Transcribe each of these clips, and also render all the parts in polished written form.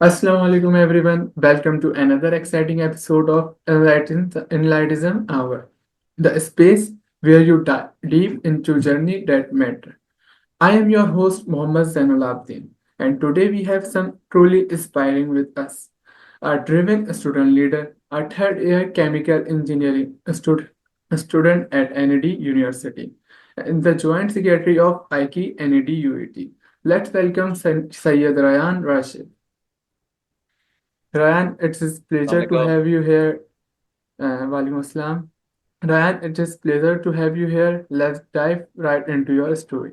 Assalamu alaikum everyone. Welcome to another exciting episode of Enlightism Hour, the space where you dive deep into journey that matter. I am your host Mohammad Zainul Abdin, and today we have some truly inspiring with us. A driven student leader, a third year chemical engineering student at NED University, and the joint secretary of IKE NED UET. Let's welcome Sayyid Rayan Rashid. Ryan, it is pleasure to Assalamualaikum. have you here. Walaikum Assalam. Ryan, it is pleasure to have you here. Let's dive right into your story.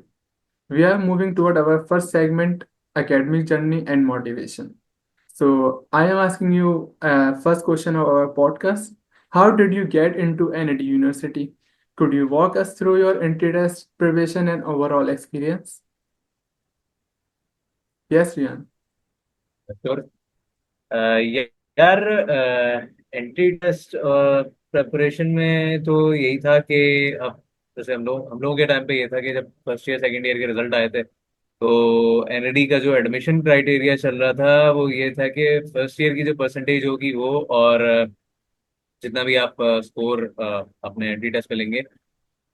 We are moving toward our first segment, academic journey and motivation. So I am asking you first question of our podcast. How did you get into NED University? Could you walk us through your entry-test preparation and overall experience? Yes, Ryan. Sure. यार, entry test preparation में तो यही था कि अब जैसे हम लोगों के टाइम पे ये था कि जब फर्स्ट ईयर सेकंड ईयर के रिजल्ट आए थे तो एनईडी का जो एडमिशन क्राइटेरिया चल रहा था वो ये था कि फर्स्ट ईयर की जो परसेंटेज होगी वो और जितना भी आप स्कोर अपने एंट्री टेस्ट पे लेंगे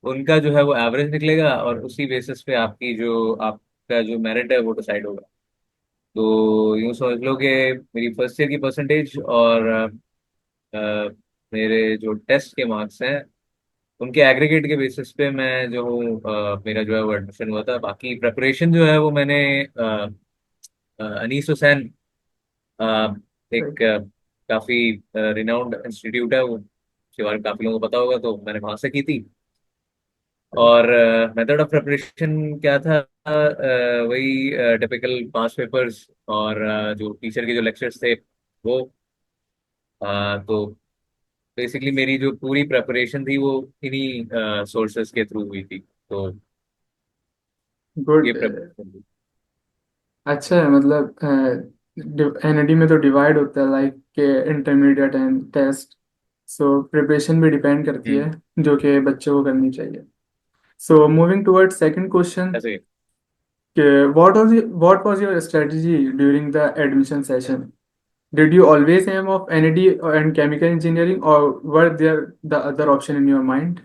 उनका जो है वो एवरेज निकलेगा और उसी बेसिस पे आपकी जो आपका जो मेरिट है वो डिसाइड होगा। तो यूँ समझ लो कि मेरी फर्स्ट ईयर की परसेंटेज और अ, मेरे जो टेस्ट के मार्क्स हैं उनके एग्रीगेट के बेसिस पे मैं जो हूँ मेरा जो है वो एडमिशन हुआ था। बाकी प्रेपरेशन जो है वो मैंने अनीस हुसैन, एक काफ़ी रिनाउंड इंस्टीट्यूट है वो, उसके बारे में काफ़ी लोगों को पता होगा, तो मैंने वहाँ से की थी। और मेथड ऑफ प्रिपरेशन क्या था? वही टिपिकल पास पेपर्स और जो टीचर के जो लेक्चर्स थे वो। तो बेसिकली मेरी जो पूरी प्रेपरेशन थी वो इन्हीं सोर्सेज के थ्रू हुई थी। तो ये गुड। प्रेपरेशन थी। अच्छा है मतलब एनईडी में तो डिवाइड होता है लाइक के intermediate and test. So preparation भी डिपेंड करती हम्म। है जो कि बच्चों को करनी चाहिए। So moving toward second question, ऐसे ही। What was your strategy during the admission session? Did you always aim of NED and chemical engineering और were there the other option in your mind?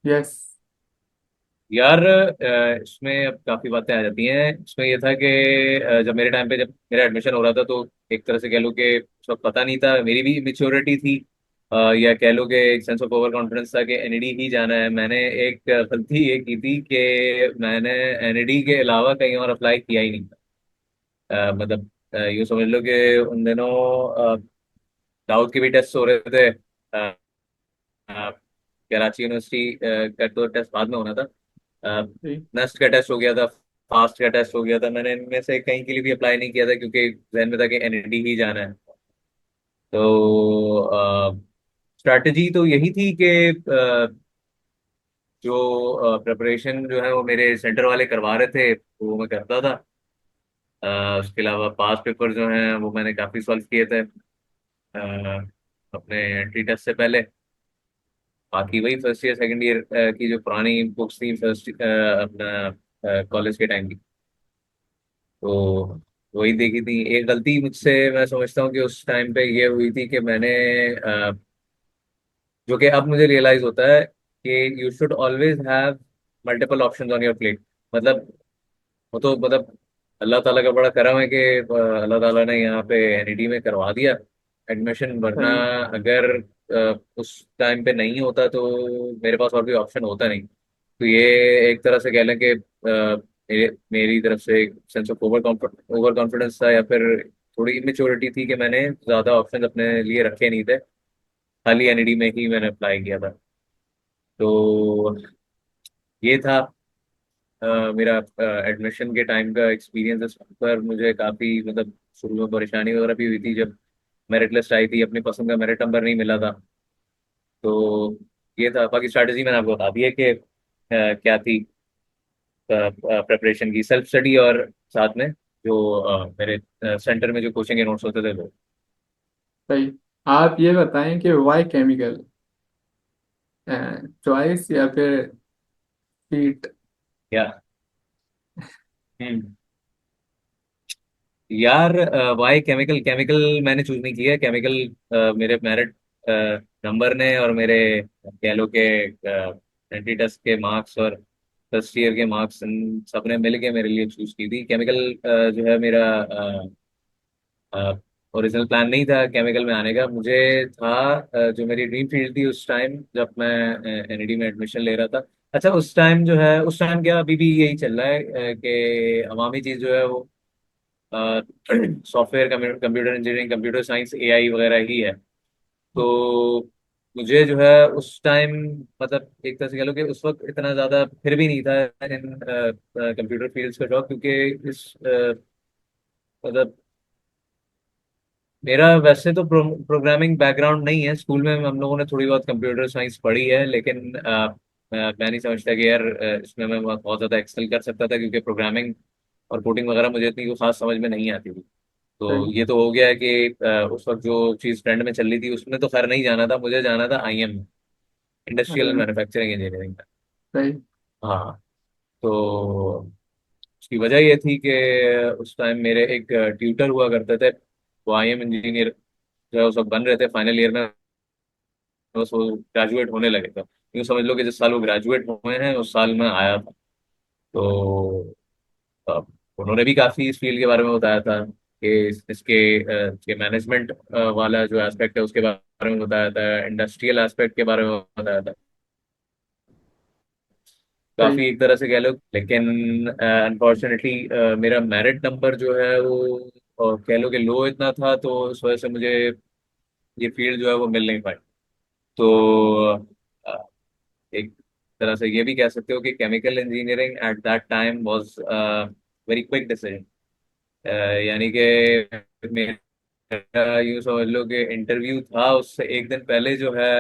Yes. यार, इसमें अब काफ़ी बातें आ जाती हैं। इसमें ये था कि जब मेरे टाइम पे जब मेरा एडमिशन हो रहा था तो एक तरह से कह लो कि उस वक्त पता नहीं था, मेरी भी मेच्योरिटी थी, या कह लो कि एक सेंस ऑफ ओवर कॉन्फिडेंस था कि एनईडी ही जाना है। मैंने एक गलती ये की थी कि मैंने एनईडी के अलावा कहीं और अप्लाई किया ही नहीं था। मतलब यूँ समझ लो कि उन दिनों दाऊद के भी टेस्ट हो रहे थे। अ, अ, कराची यूनिवर्सिटी का तो टेस्ट बाद में होना था। नेस्ट का टेस्ट हो गया था, फास्ट का टेस्ट हो गया था। मैंने इनमें से कहीं के लिए भी अप्लाई नहीं किया था क्योंकि जहन में था कि एनईडी ही जाना है। तो स्ट्रैटेजी तो यही थी कि जो प्रिपरेशन जो है वो मेरे सेंटर वाले करवा रहे थे तो वो मैं करता था। उसके अलावा पास पेपर जो हैं वो मैंने काफ़ी सॉल्व किए थे अपने एंट्री टेस्ट से पहले। बाकी वही फर्स्ट ईयर सेकंड ईयर की जो पुरानी बुक्स थी फर्स्ट अपना कॉलेज के टाइम की, तो वही देखी थी। एक गलती मुझसे मैं समझता हूँ कि उस टाइम पे ये हुई थी कि मैंने जो कि अब मुझे रियलाइज होता है कि you should always have multiple options on your plate. मतलब वो तो मतलब अल्लाह ताला का बड़ा करम है कि अल्लाह ताला ने यहाँ पे एनईडी में करवा दिया एडमिशन, वरना सही। अगर उस टाइम पे नहीं होता तो मेरे पास और भी ऑप्शन होता नहीं। तो ये एक तरह से कह लें कि मेरी तरफ से एक सेंस ऑफ ओवर कॉन्फिडेंस था, या फिर थोड़ी इमेच्योरिटी थी कि मैंने ज़्यादा ऑप्शन अपने लिए रखे नहीं थे, खाली एनईडी में ही मैंने अप्लाई किया था। तो ये था मेरा एडमिशन के टाइम का एक्सपीरियंस। इस पर मुझे काफ़ी मतलब शुरू में परेशानी वगैरह भी हुई थी जब मेरिट लिस्ट आई थी, अपनी पसंद का मेरिट नंबर नहीं मिला था। तो ये था। बाकी स्ट्रैटेजी मैंने आपको बता दी है कि क्या थी प्रेपरेशन की, सेल्फ स्टडी और साथ में जो मेरे सेंटर में जो कोचिंग के नोट्स होते थे वो। सही। आप ये बताएं कि वाई केमिकल, चॉइस या फिर फीट? या। हम्म। यार वाई केमिकल, केमिकल मैंने चूज नहीं किया केमिकल। मेरे मेरिट नंबर ने और मेरे कह लो के एंट्री टेस्ट के मार्क्स और फर्स्ट ईयर के मार्क्स, इन सबने मिल के मेरे लिए चूज की थी केमिकल। जो है मेरा ओरिजिनल प्लान नहीं था केमिकल में आने का। मुझे था जो मेरी ड्रीम फील्ड थी उस टाइम जब मैं एनईडी में एडमिशन ले रहा था। अच्छा, उस टाइम जो है, उस टाइम क्या अभी भी यही चल रहा है कि अवामी चीज जो है वो software, computer engineering, computer science, AI वगैरह ही है। तो मुझे जो है उस टाइम, मतलब एक तरह से कह लो कि उस वक्त इतना ज्यादा फिर भी नहीं था इन कंप्यूटर फील्ड्स का शौक, क्योंकि इस मतलब मेरा वैसे तो प्रोग्रामिंग बैकग्राउंड नहीं है। स्कूल में हम लोगों ने थोड़ी बहुत कंप्यूटर साइंस पढ़ी है, लेकिन मैं नहीं समझता कि यार इसमें मैं बहुत ज्यादा एक्सेल कर सकता था, क्योंकि प्रोग्रामिंग और कोडिंग वगैरह मुझे इतनी कोई खास समझ में नहीं आती थी। तो सही। ये तो हो गया है कि उस वक्त जो चीज़ ट्रेंड में चल रही थी उसमें तो खैर नहीं जाना था, मुझे जाना था IM, industrial and manufacturing engineering में। सही। हाँ। तो उसकी वजह ये थी कि उस टाइम मेरे एक ट्यूटर हुआ करते थे, वो आईएम इंजीनियर जो है उस वक्त बन रहे थे फाइनल ईयर में, बस वो ग्रेजुएट होने लगे थे। यूँ समझ लो कि जिस साल वो ग्रेजुएट हुए हैं उस साल में आया था। तो अ, उन्होंने भी काफी इस फील्ड के बारे में बताया था कि इसके के मैनेजमेंट वाला जो एस्पेक्ट है उसके बारे में बताया था, इंडस्ट्रियल एस्पेक्ट के बारे में बताया था, सही। काफी एक तरह से कह लो। लेकिन अनफॉर्चुनेटली मेरा मेरिट नंबर जो है वो कह लो कि लो इतना था, तो उस वजह से मुझे ये फील्ड जो है वो मिल नहीं पाई। तो अ, एक तरह से ये भी कह सकते हो कि chemical engineering at that time was very quick decision. यानी कि मेरा यूँ समझ लो कि इंटरव्यू था उससे एक दिन पहले जो है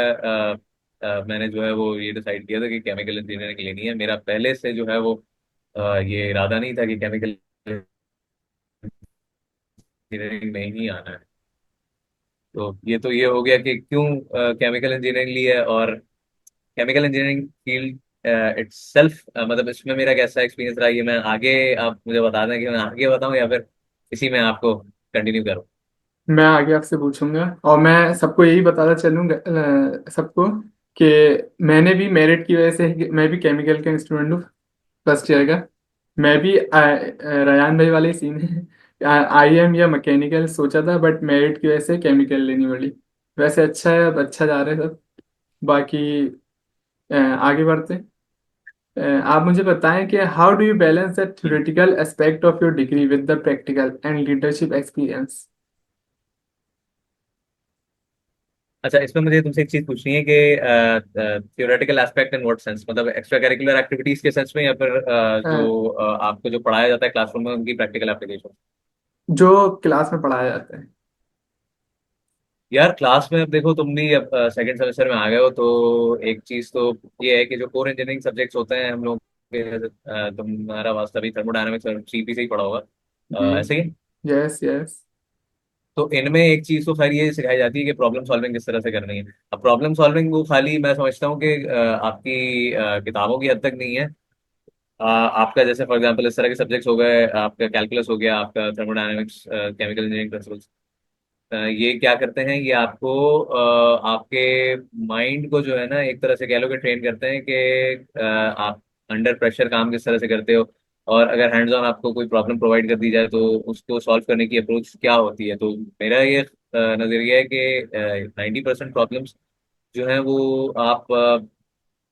मैंने जो है वो ये डिसाइड किया था कि केमिकल इंजीनियरिंग लेनी है। मेरा पहले से जो है वो ये इरादा नहीं था कि केमिकल इंजीनियरिंग में ही आना है। तो ये हो गया कि क्यों केमिकल इंजीनियरिंग ली है। और केमिकल इंजीनियरिंग फील्ड इटसेल्फ, मतलब इसमें मेरा कैसा एक्सपीरियंस रहा ये मैं आगे, आप मुझे बता दें कि मैं आगे बताऊं या फिर इसी में आपको कंटिन्यू करूं। मैं आगे आपसे पूछूंगा और मैं सबको यही बताता चलूंगा सबको कि मैंने भी मेरिट की वजह से, मैं भी केमिकल का स्टूडेंट हूँ, फर्स्ट ईयर का। मैं भी रयान भाई वाले सीन है, आईएम या मैकेनिकल सोचा था, बट मेरिट की वजह से केमिकल लेनी पड़ी। वैसे अच्छा है, अब अच्छा जा रहे हैं सब। बाकी आगे बढ़ते हैं। आप मुझे बताएं कि how do you balance the theoretical aspect of your degree with the practical and leadership experience. अच्छा, इसमें मुझे तुमसे एक चीज पूछनी है कि theoretical aspect in what sense, मतलब एक्स्ट्रा करिकुलर एक्टिविटीज के सेंस में, या फिर आपको जो पढ़ाया जाता है क्लासरूम में उनकी प्रैक्टिकल एप्लीकेशन। जो क्लास में पढ़ाया जाता है। यार क्लास में अब देखो, तुम भी अब सेकंड सेमेस्टर में आ गए हो, तो एक चीज तो ये है कि जो कोर इंजीनियरिंग सब्जेक्ट्स होते हैं हम लोग के, तुम्हारा वास्ता भी थर्मोडायनामिक्स और सीपी से ही पढ़ा होगा, जी। ऐसे ही। Yes yes. तो इनमें एक चीज तो खैर ये सिखाई जाती है कि प्रॉब्लम सॉल्विंग किस तरह से करनी है। अब प्रॉब्लम सॉल्विंग वो खाली मैं समझता हूँ कि आपकी किताबों की हद तक नहीं है। आपका जैसे फॉर एग्जांपल इस तरह के सब्जेक्ट्स हो गए, आपका कैलकुलस हो गया, आपका थर्मोडायनामिक्स, केमिकल इंजीनियरिंग प्रिंसिपल्स, ये क्या करते हैं, ये आपको आपके माइंड को जो है ना एक तरह से कह लो कि ट्रेन करते हैं कि आप अंडर प्रेशर काम किस तरह से करते हो, और अगर हैंड्स ऑन आपको कोई प्रॉब्लम प्रोवाइड कर दी जाए तो उसको सॉल्व करने की अप्रोच क्या होती है। तो मेरा ये नजरिया है कि 90% प्रॉब्लम्स जो है वो आप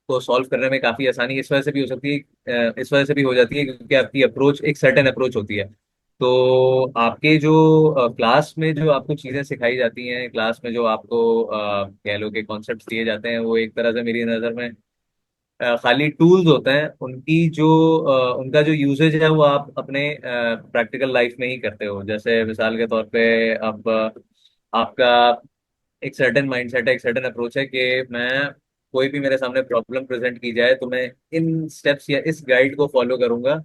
को सॉल्व करने में काफी आसानी इस वजह से भी हो सकती है, इस वजह से भी हो जाती है क्योंकि आपकी अप्रोच एक सर्टेन अप्रोच होती है। तो आपके जो क्लास में जो आपको चीजें सिखाई जाती हैं, क्लास में जो आपको कह लो कि कॉन्सेप्ट्स दिए जाते हैं, वो एक तरह से मेरी नज़र में खाली टूल्स होते हैं। उनकी जो उनका जो यूसेज है वो आप अपने प्रैक्टिकल लाइफ में ही करते हो। जैसे मिसाल के तौर पे अब आपका एक सर्टेन माइंडसेट है, एक सर्टेन अप्रोच है कि मैं कोई भी मेरे सामने प्रॉब्लम प्रेजेंट की जाए तो मैं इन स्टेप्स या इस गाइड को फॉलो करूंगा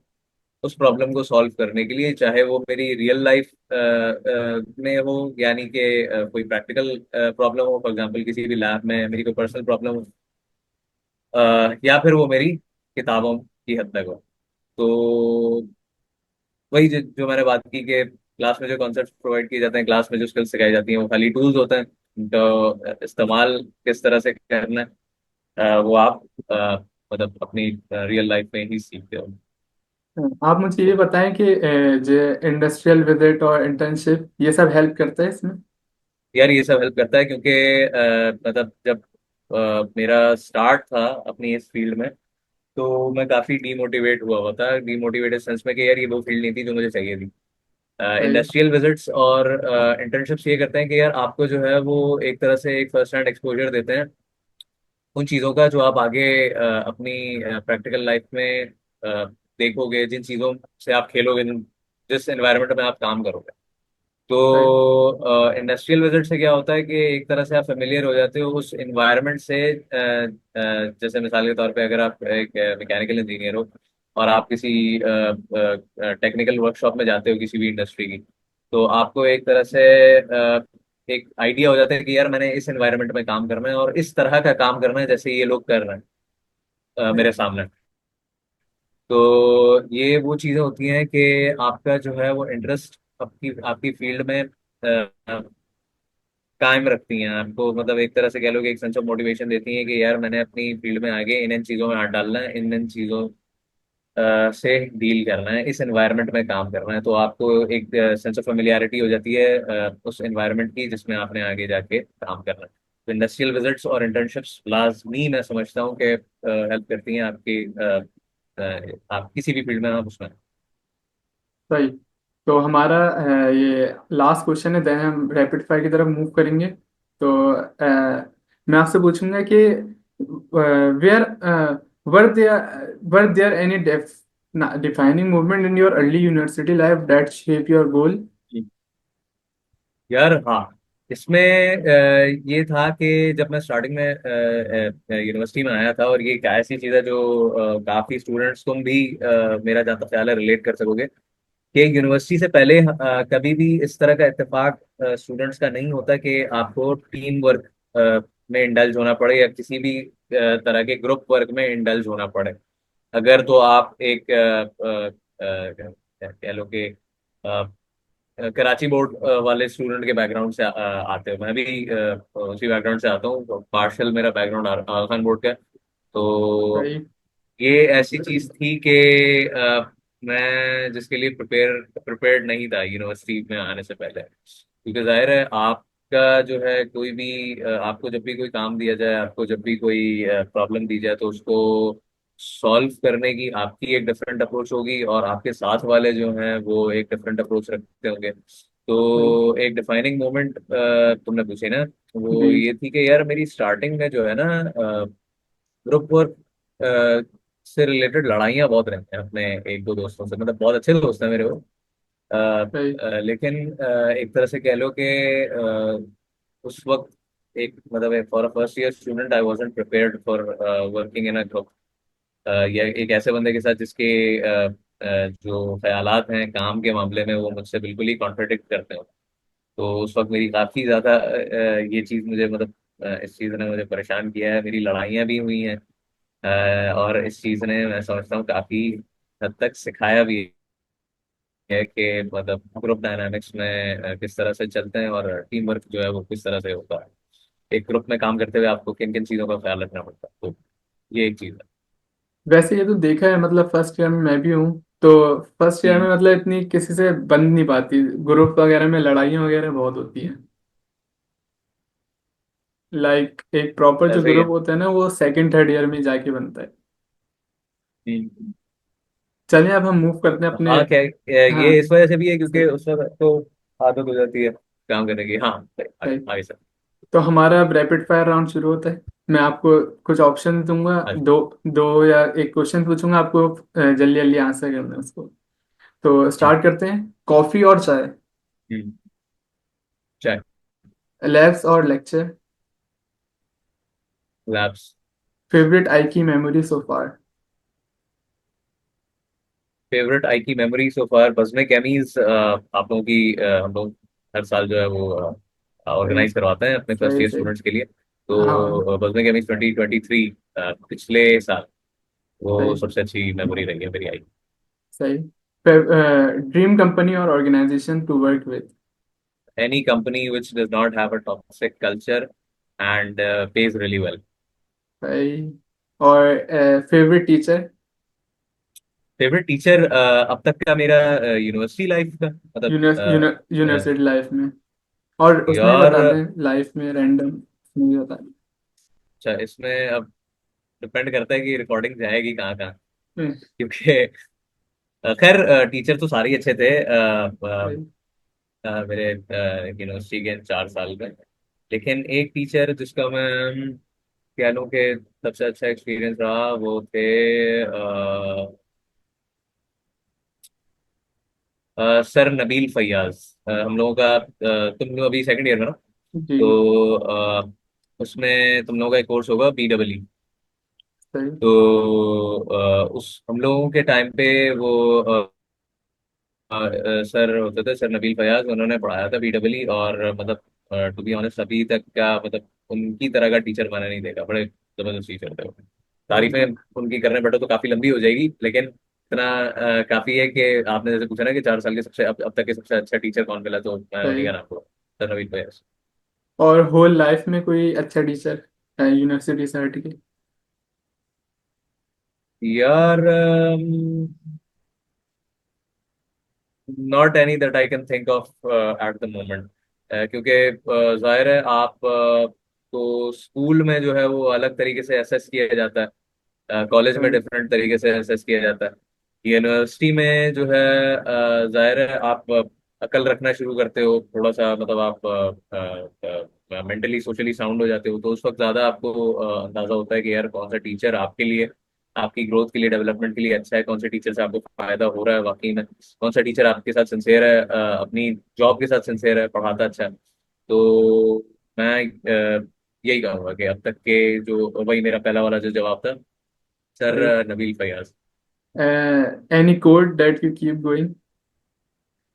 उस प्रॉब्लम को सॉल्व करने के लिए, चाहे वो मेरी रियल लाइफ में हो, यानी कि कोई प्रैक्टिकल प्रॉब्लम हो, फॉर एग्जांपल किसी भी लैब में मेरी कोई पर्सनल प्रॉब्लम हो, या फिर वो मेरी किताबों की हद तक हो। तो वही जो मैंने बात की कि क्लास में जो कॉन्सेप्ट प्रोवाइड किए जाते हैं, क्लास में जो स्किल्स सिखाई जाती हैं, वो खाली टूल्स होते हैं। तो इस्तेमाल किस तरह से करना है, वो आप मतलब अपनी रियल लाइफ में ही सीखते हो। आप मुझे ये तो बताएं कि जो इंडस्ट्रियल विजिट और इंटर्नशिप ये सब हेल्प करता है इसमें। यार ये सब हेल्प करता है, क्योंकि मतलब जब मेरा स्टार्ट था अपनी इस फील्ड में, तो मैं काफी डीमोटिवेट हुआ था। डीमोटिवेटेड सेंस में कि यार ये वो फील्ड नहीं थी जो मुझे चाहिए थी। सही। इंडस्ट्रियल विजिट्स और इंटर्नशिप्स ये करते हैं कि यार आपको जो है वो एक तरह से एक फर्स्ट हैंड एक्सपोजर देते हैं उन चीज़ों का जो आप आगे अपनी प्रैक्टिकल लाइफ में देखोगे, जिन चीज़ों से आप खेलोगे, जिस एनवायरनमेंट में आप काम करोगे। सही। तो इंडस्ट्रियल विजिट से क्या होता है कि एक तरह से आप फेमिलियर हो जाते हो उस इन्वायरमेंट से। जैसे मिसाल के तौर पे अगर आप एक मैकेनिकल इंजीनियर हो और आप किसी टेक्निकल वर्कशॉप में जाते हो किसी भी इंडस्ट्री की, तो आपको एक तरह से एक आइडिया हो जाता है कि यार मैंने इस एनवायरनमेंट में काम करना है और इस तरह का काम करना है जैसे ये लोग कर रहे हैं सही। मेरे सामने। तो ये वो चीज़ें होती हैं कि आपका जो है वो इंटरेस्ट आपकी आपकी फील्ड में कायम रखती हैं आपको, मतलब एक तरह से कह लो कि एक सेंस ऑफ मोटिवेशन देती हैं कि यार मैंने अपनी फील्ड में आगे इन इन चीज़ों में हाथ डालना है, इन इन चीज़ों से डील करना है, इस एनवायरनमेंट में काम करना है। तो आपको एक सेंस ऑफ फेमिलियरिटी हो जाती है उस एनवायरनमेंट की जिसमें आपने आगे जाके काम करना है। तो इंडस्ट्रियल विजिट्स और इंटर्नशिप्स लाजमी मैं समझता हूँ कि हेल्प करती हैं आपकी आप किसी भी फील्ड में आप उसमें। सही। तो हमारा ये लास्ट क्वेश्चन है, देन हम रैपिड फायर की तरफ मूव करेंगे। तो मैं आपसे पूछूंगा कि where were there any defining movement in your early university life that shape your goal. यार हाँ, इसमें ये था कि जब मैं स्टार्टिंग में यूनिवर्सिटी में आया था, और ये एक ऐसी चीज़ है जो काफ़ी स्टूडेंट्स, तुम भी मेरा जहाँ तक ख्याल है रिलेट कर सकोगे कि यूनिवर्सिटी से पहले कभी भी इस तरह का इत्तेफाक स्टूडेंट्स का नहीं होता कि आपको टीम वर्क में इंडल्ज होना पड़े या किसी भी तरह के ग्रुप वर्क में इंडल्ज होना पड़े। अगर तो आप एक कह लो कि कराची बोर्ड वाले स्टूडेंट के बैकग्राउंड से आते हो, मैं भी उसी बैकग्राउंड से आता हूँ, पार्शियल मेरा बैकग्राउंड खान बोर्ड का है। तो सही। ये ऐसी चीज थी कि मैं जिसके लिए प्रिपेयर्ड नहीं था यूनिवर्सिटी में आने से पहले, क्योंकि जाहिर है आपका जो है कोई भी आपको जब भी कोई काम दिया जाए, आपको जब भी कोई प्रॉब्लम दी जाए, तो उसको सॉल्व करने की आपकी एक डिफरेंट अप्रोच होगी और आपके साथ वाले जो हैं वो एक डिफरेंट अप्रोच रखते होंगे। सही। तो एक डिफाइनिंग मोमेंट तुमने पूछी ना, जी। वो ये थी कि यार मेरी स्टार्टिंग में जो है ना ग्रुप वर्क से रिलेटेड लड़ाइयाँ बहुत रहती हैं अपने एक दो दोस्तों से, मतलब बहुत अच्छे दोस्त हैं मेरे वो। सही। लेकिन एक तरह से कह लो कि उस वक्त एक मतलब for a first year student I wasn't prepared for working in a group, या एक ऐसे बंदे के साथ जिसके जो ख्यालात हैं काम के मामले में वो मुझसे बिल्कुल ही कॉन्ट्रडिक्ट करते हैं। तो उस वक्त मेरी काफ़ी ज़्यादा ये चीज़ मुझे मतलब इस चीज़ ने मुझे परेशान किया है, मेरी लड़ाइयाँ भी हुई हैं। और इस चीज़ ने मैं समझता हूँ काफ़ी हद तक सिखाया भी है कि मतलब ग्रुप डायनामिक्स में किस तरह से चलते हैं और टीम वर्क जो है वो किस तरह से होता है। एक ग्रुप में काम करते हुए आपको किन किन चीज़ों का ख्याल रखना पड़ता है, तो ये एक चीज़ है। वैसे ये तो देखा है, मतलब फर्स्ट ईयर में मैं भी हूँ। तो फर्स्ट ईयर में हम्म, मतलब इतनी किसी से बन नहीं पाती, ग्रुप वगैरह में लड़ाइयाँ वगैरह बहुत होती हैं। लाइक एक प्रॉपर जो ऐसा ही है। ग्रुप होता है ना, वो सेकंड थर्ड ईयर में जाके बनता है। हम्म। चलिए अब हम मूव करते हैं अपने। हाँ क्या हाँ। ये इस वजह से भी है क्योंकि सही। उस वक्त तो आदत हो जाती है काम करने की। हाँ आगे सही। आगे सर। तो हमारा अब रैपिड फायर राउंड शुरू होता है। मैं आपको कुछ ऑप्शन दूंगा, हाँ। दो दो या एक क्वेश्चन पूछूंगा आपको, जल्दी जल्दी आंसर करना है उसको। तो हम्म। स्टार्ट करते हैं। कॉफी और चाय। हम्म। चाय। लैब्स और लेक्चर। लैब्स। फेवरेट आई की memory so far. Favourite I की मेमोरी सो फार बज़मे कैमीज, आप लोगों की हम लोग हर साल जो है वो सही। ऑर्गेनाइज करवाते हैं अपने फर्स्ट सही। ईयर सही। स्टूडेंट्स के लिए। हाँ। तो बज़मे कैमीज 2023 पिछले साल वो सही। सबसे अच्छी मेमोरी रही है मेरी आई। सही। ड्रीम कंपनी और organisation to work with. Any company which does not have a toxic culture and pays really well. भाई, और फेवरेट टीचर। फेवरेट टीचर अब तक का मेरा यूनिवर्सिटी लाइफ का मतलब यूनिवर्सिटी लाइफ में, और उसमें ही यार बताते हैं लाइफ में रैंडम उसमें भी बताते अच्छा इसमें अब डिपेंड करता है कि रिकॉर्डिंग जाएगी कहाँ कहाँ, हैं। क्योंकि खैर टीचर तो सारे ही अच्छे थे भाई, मेरे यूनिवर्सिटी के 4 साल में। लेकिन एक टीचर जिसका मैं कह लूँ कि सबसे अच्छा एक्सपीरियंस रहा वो थे सर नबील फैयाज। हम लोगों का तुम लोग अभी सेकंड ईयर में ना, जी। तो उसमें तुम लोगों का एक कोर्स होगा BEE। सही। तो उस हम लोगों के टाइम पे वो सर होते थे, सर नबील फयाज, उन्होंने पढ़ाया था BEE। और मतलब टू बी ऑनेस्ट अभी तक का मतलब उनकी तरह का टीचर मैंने नहीं देखा, बड़े जबरदस्त टीचर थे वो। सही तारीफें बात। उनकी करने बैठो तो काफी लंबी हो जाएगी, लेकिन इतना काफी है कि आपने जैसे पूछा ना कि 4 साल के सबसे अब तक के सबसे अच्छा टीचर कौन मिला, तो मैं उन्हीं सही। का नाम लूंगा, सर नबील फयाज। और होल लाइफ में कोई अच्छा टीचर है यूनिवर्सिटी से हट के। यार not any that I can think of at the moment, क्योंकि जाहिर है आप तो स्कूल में जो है वो अलग तरीके से असेस किया जाता है, कॉलेज में सही। डिफरेंट तरीके से असेस किया जाता है। यूनिवर्सिटी में जो है जाहिर है आप अकल रखना शुरू करते हो थोड़ा सा, मतलब आप मेंटली सोशली साउंड हो जाते हो, तो उस वक्त ज़्यादा आपको अंदाजा होता है कि यार कौन सा टीचर आपके लिए, आपकी ग्रोथ के लिए, डेवलपमेंट के लिए अच्छा है, कौन से टीचर से आपको फायदा हो रहा है वाकई में, कौन सा टीचर आपके साथ सिंसेयर है, अपनी जॉब के साथ सिंसेयर है, पढ़ाता अच्छा है। तो मैं यही कहूँगा कि अब तक के जो वही मेरा पहला वाला जो जवाब था, सर सही। Nabeel Fayaz. Any code that you keep going,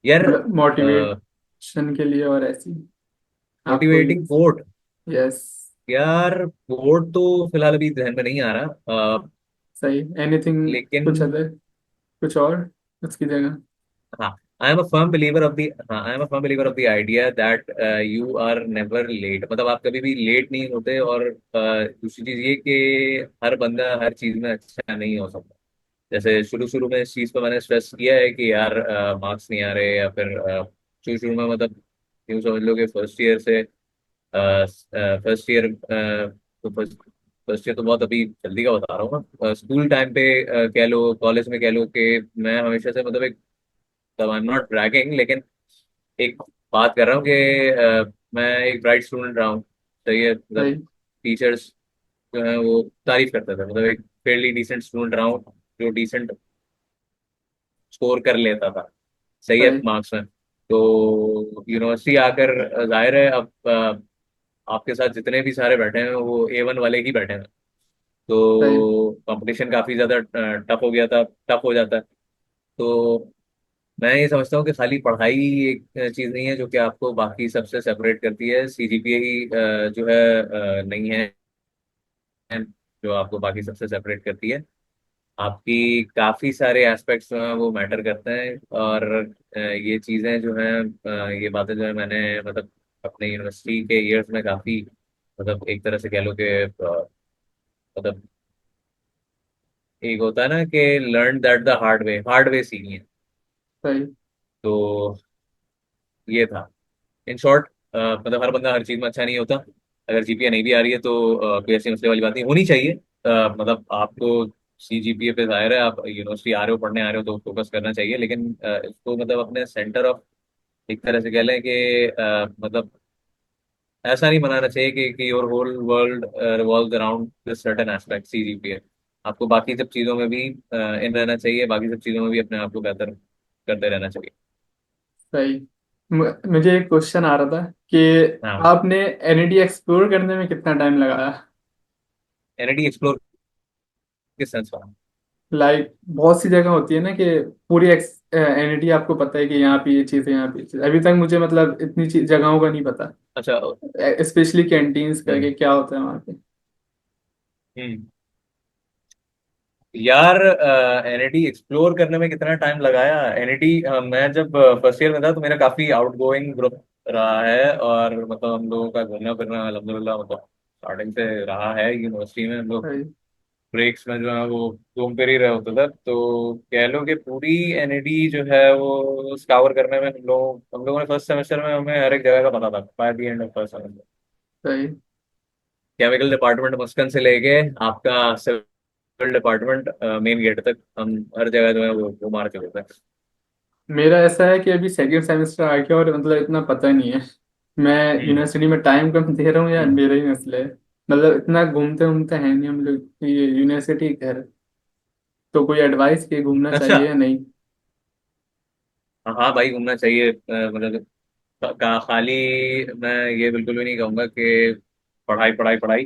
यार मतलब मोटिवेशन के लिए और ऐसी आपको मोटिवेटिंग यूज। Quote, yes. यार कोट तो फिलहाल अभी ध्यान में नहीं आ रहा, सही। एनीथिंग। लेकिन कुछ अदर, कुछ और उसकी जगह। हाँ, I am a firm believer of the, हाँ I am a firm believer of the idea that you are never late, मतलब आप कभी भी लेट नहीं होते। और दूसरी चीज ये कि हर बंदा हर चीज में अच्छा नहीं हो सकता। जैसे शुरू शुरू में इस चीज पर मैंने स्ट्रेस किया है कि यार मार्क्स नहीं आ रहे, या फिर शुरू शुरू में मतलब यूँ समझ लो कि फर्स्ट ईयर तो फर्स्ट ईयर तो बहुत अभी जल्दी का बता रहा हूँ मैं, स्कूल टाइम पे कह लो, कॉलेज में कह लो कि मैं हमेशा से मतलब एक, आई एम नॉट ब्रैगिंग, लेकिन एक बात कर रहा हूँ कि मैं एक ब्राइट स्टूडेंट रहा हूँ। सही है, मतलब सही। टीचर्स जो है वो तारीफ करते थे, मतलब एक फेयरली डिसेंट स्टूडेंट रहा हूँ जो डिसेंट स्कोर कर लेता था, सही है, सही। मार्क्स में। तो यूनिवर्सिटी आकर जाहिर है अब आपके साथ जितने भी सारे बैठे हैं वो A1 वाले ही बैठे हैं, सही। तो कंपटीशन काफी ज्यादा टफ हो गया था, टफ हो जाता है। तो मैं ये समझता हूँ कि खाली पढ़ाई एक चीज नहीं है जो कि आपको बाकी सबसे सेपरेट करती है, CGPA ही जो है नहीं है जो आपको बाकी सबसे सेपरेट करती है। आपकी काफी सारे एस्पेक्ट्स जो हैं वो मैटर करते हैं। और ये चीजें जो हैं ये बातें जो है मैंने मतलब अपने यूनिवर्सिटी के ईयर्स में काफी, मतलब एक तरह से कह लो कि मतलब एक होता है ना कि learn that the hard way सीखी है। सही। तो ये था इन शॉर्ट, मतलब हर बंदा हर चीज में अच्छा नहीं होता। अगर GPA नहीं भी आ रही है तो कोई ऐसी मसले वाली बात नहीं होनी चाहिए। मतलब आपको CGPA पे जाहिर है आप यूनिवर्सिटी आ रहे हो, पढ़ने आ रहे हो, तो फोकस करना चाहिए, लेकिन इसको मतलब अपने सेंटर ऑफ, एक तरह से कह लें कि मतलब ऐसा नहीं बनाना चाहिए कि your whole world revolve around this certain aspect CGPA। आपको बाकी सब चीज़ों में भी इन रहना चाहिए, बाकी सब चीज़ों में भी अपने आप को बेहतर करते रहना चाहिए। सही। मुझे एक क्वेश्चन आ रहा था कि हाँ, आपने एनईडी एक्सप्लोर करने में कितना टाइम लगाया। NIT एक्सप्लोर किस सेंस में? लाइक बहुत सी जगह होती है ना कि पूरी एनईडी आपको पता है कि यहाँ पे ये चीज़ है, यहाँ पे ये चीज़। अभी तक मुझे मतलब इतनी जगहों का नहीं पता, अच्छा। स्पेशली कैंटीन्स हम्म करके क्या होता है वहाँ पे। हम्म यार एनईटी एक्सप्लोर करने में कितना टाइम लगाया। एनईटी मैं जब फर्स्ट ईयर में था तो मेरा काफी आउटगोइंग ग्रुप रहा है, और मतलब हम लोगों का घूमना फिरना अल्हम्दुलिल्लाह मतलब स्टार्टिंग से रहा है। यूनिवर्सिटी में हम लोग सही। ब्रेक्स में जो है वो घूम फिर ही रहे होते थे। तो कह लो कि पूरी एनईटी जो है वो स्कावर करने में हम लोगों ने फर्स्ट सेमेस्टर में हमें हर एक जगह का पता था by the end of first semester. सही। केमिकल डिपार्टमेंट मस्कन से लेके आपका सिविल डिपार्टमेंट मेन गेट तक हम हर जगह जो है वो मार चुके थे। मेरा ऐसा है कि अभी सेकंड सेमेस्टर आ गया और मतलब इतना पता नहीं है। मैं हम्म। यूनिवर्सिटी में टाइम कम दे रहा हूँ या मेरा ही मसला है। मतलब इतना घूमते घूमते हैं नहीं हम लोग, ये यूनिवर्सिटी घर। तो कोई एडवाइस कि घूमना अच्छा। चाहिए या नहीं? हाँ हाँ भाई, घूमना चाहिए। मतलब खाली मैं ये बिल्कुल भी नहीं कहूंगा कि पढ़ाई पढ़ाई पढ़ाई।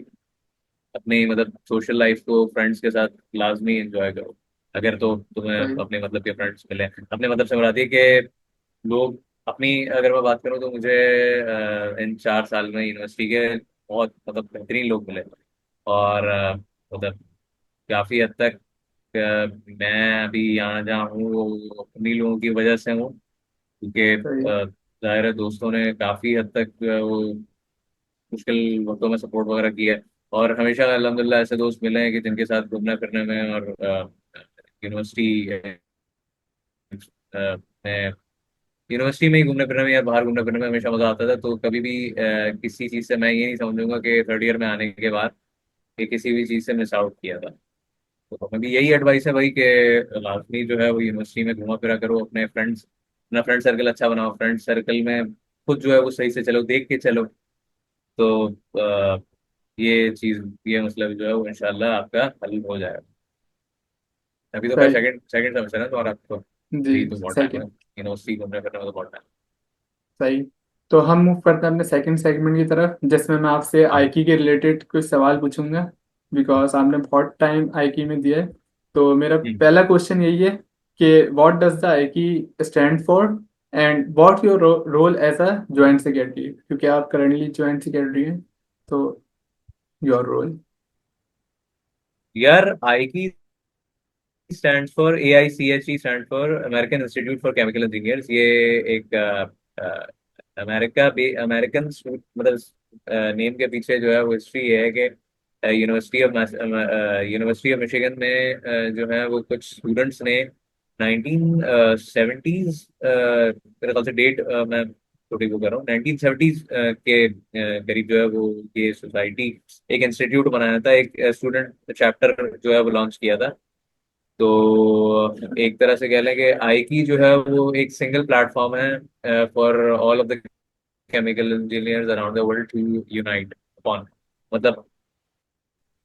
अपनी मतलब सोशल लाइफ को फ्रेंड्स के साथ लाजमी एंजॉय करो। अगर तो तुम्हें सही। अपने मतलब के फ्रेंड्स मिले, अपने मतलब से मुराद ये कि लोग अपनी, अगर मैं बात करूँ तो मुझे इन 4 साल में यूनिवर्सिटी के बहुत मतलब बेहतरीन लोग मिले। और मतलब काफी हद तक मैं अभी यहाँ जहाँ हूँ वो उन्हीं लोगों की वजह से हूँ, क्योंकि सही। जाहिर है दोस्तों ने काफी हद तक वो मुश्किल वक्तों में सपोर्ट वगैरह किया है। और हमेशा अल्हम्दुलिल्लाह ऐसे दोस्त मिले हैं कि जिनके साथ घूमने फिरने में और यूनिवर्सिटी में यूनिवर्सिटी में ही घूमने फिरने में या बाहर घूमने फिरने में हमेशा मजा आता था। तो कभी भी किसी चीज से मैं ये नहीं समझूंगा कि थर्ड ईयर में आने के बाद ये किसी भी चीज से मिस आउट किया था। तो हमें भी यही एडवाइस है भाई कि लाजमी जो है वो यूनिवर्सिटी में घुमा फिरा करो, अपने फ्रेंड्स, अपना फ्रेंड सर्कल अच्छा बनाओ। फ्रेंड सर्कल में खुद जो है वो सही से चलो, देख के चलो। तो ये चीज, ये मतलब जो है वो इंशाल्लाह आपका हल हो जाएगा। अभी तो खैर सही। सेकंड सेकंड सेमेस्टर है तो, और आपको जी। अभी तो बहुत टाइम है सेकंड। यूनिवर्सिटी घूमने फिरने में, तो बहुत टाइम सही। तो हम मूव करते हैं अपने सेकंड सेगमेंट की तरफ, जिसमें मैं आपसे है। आईकी के रिलेटेड कुछ सवाल पूछूंगा। बिकॉज आपने बहुत टाइम आईकी में दिया है। तो मेरा हम्म। पहला क्वेश्चन यही है कि what does the IChE stand for, and what your role as a joint secretary, क्योंकि आप करंटली ज्वाइंट सेक्रेटरी हैं। तो योर रोल। यार आई की stand for AICHE, stand for American institute for chemical engineers. ये एक अमेरिकन मतलब नेम के पीछे जो है वो हिस्ट्री ये है कि यूनिवर्सिटी ऑफ मिशिगन में जो है वो कुछ स्टूडेंट्स ने 1970s, मेरे ख्याल से डेट मैं छोटी को कर रहा हूँ, 1970s के करीब जो है वो ये सोसाइटी एक इंस्टीट्यूट बनाया था, एक स्टूडेंट चैप्टर जो है वो लॉन्च किया था। तो एक तरह से कह लें कि आईकी जो है वो एक सिंगल प्लेटफॉर्म है for all of the chemical engineers around the world to unite upon. मतलब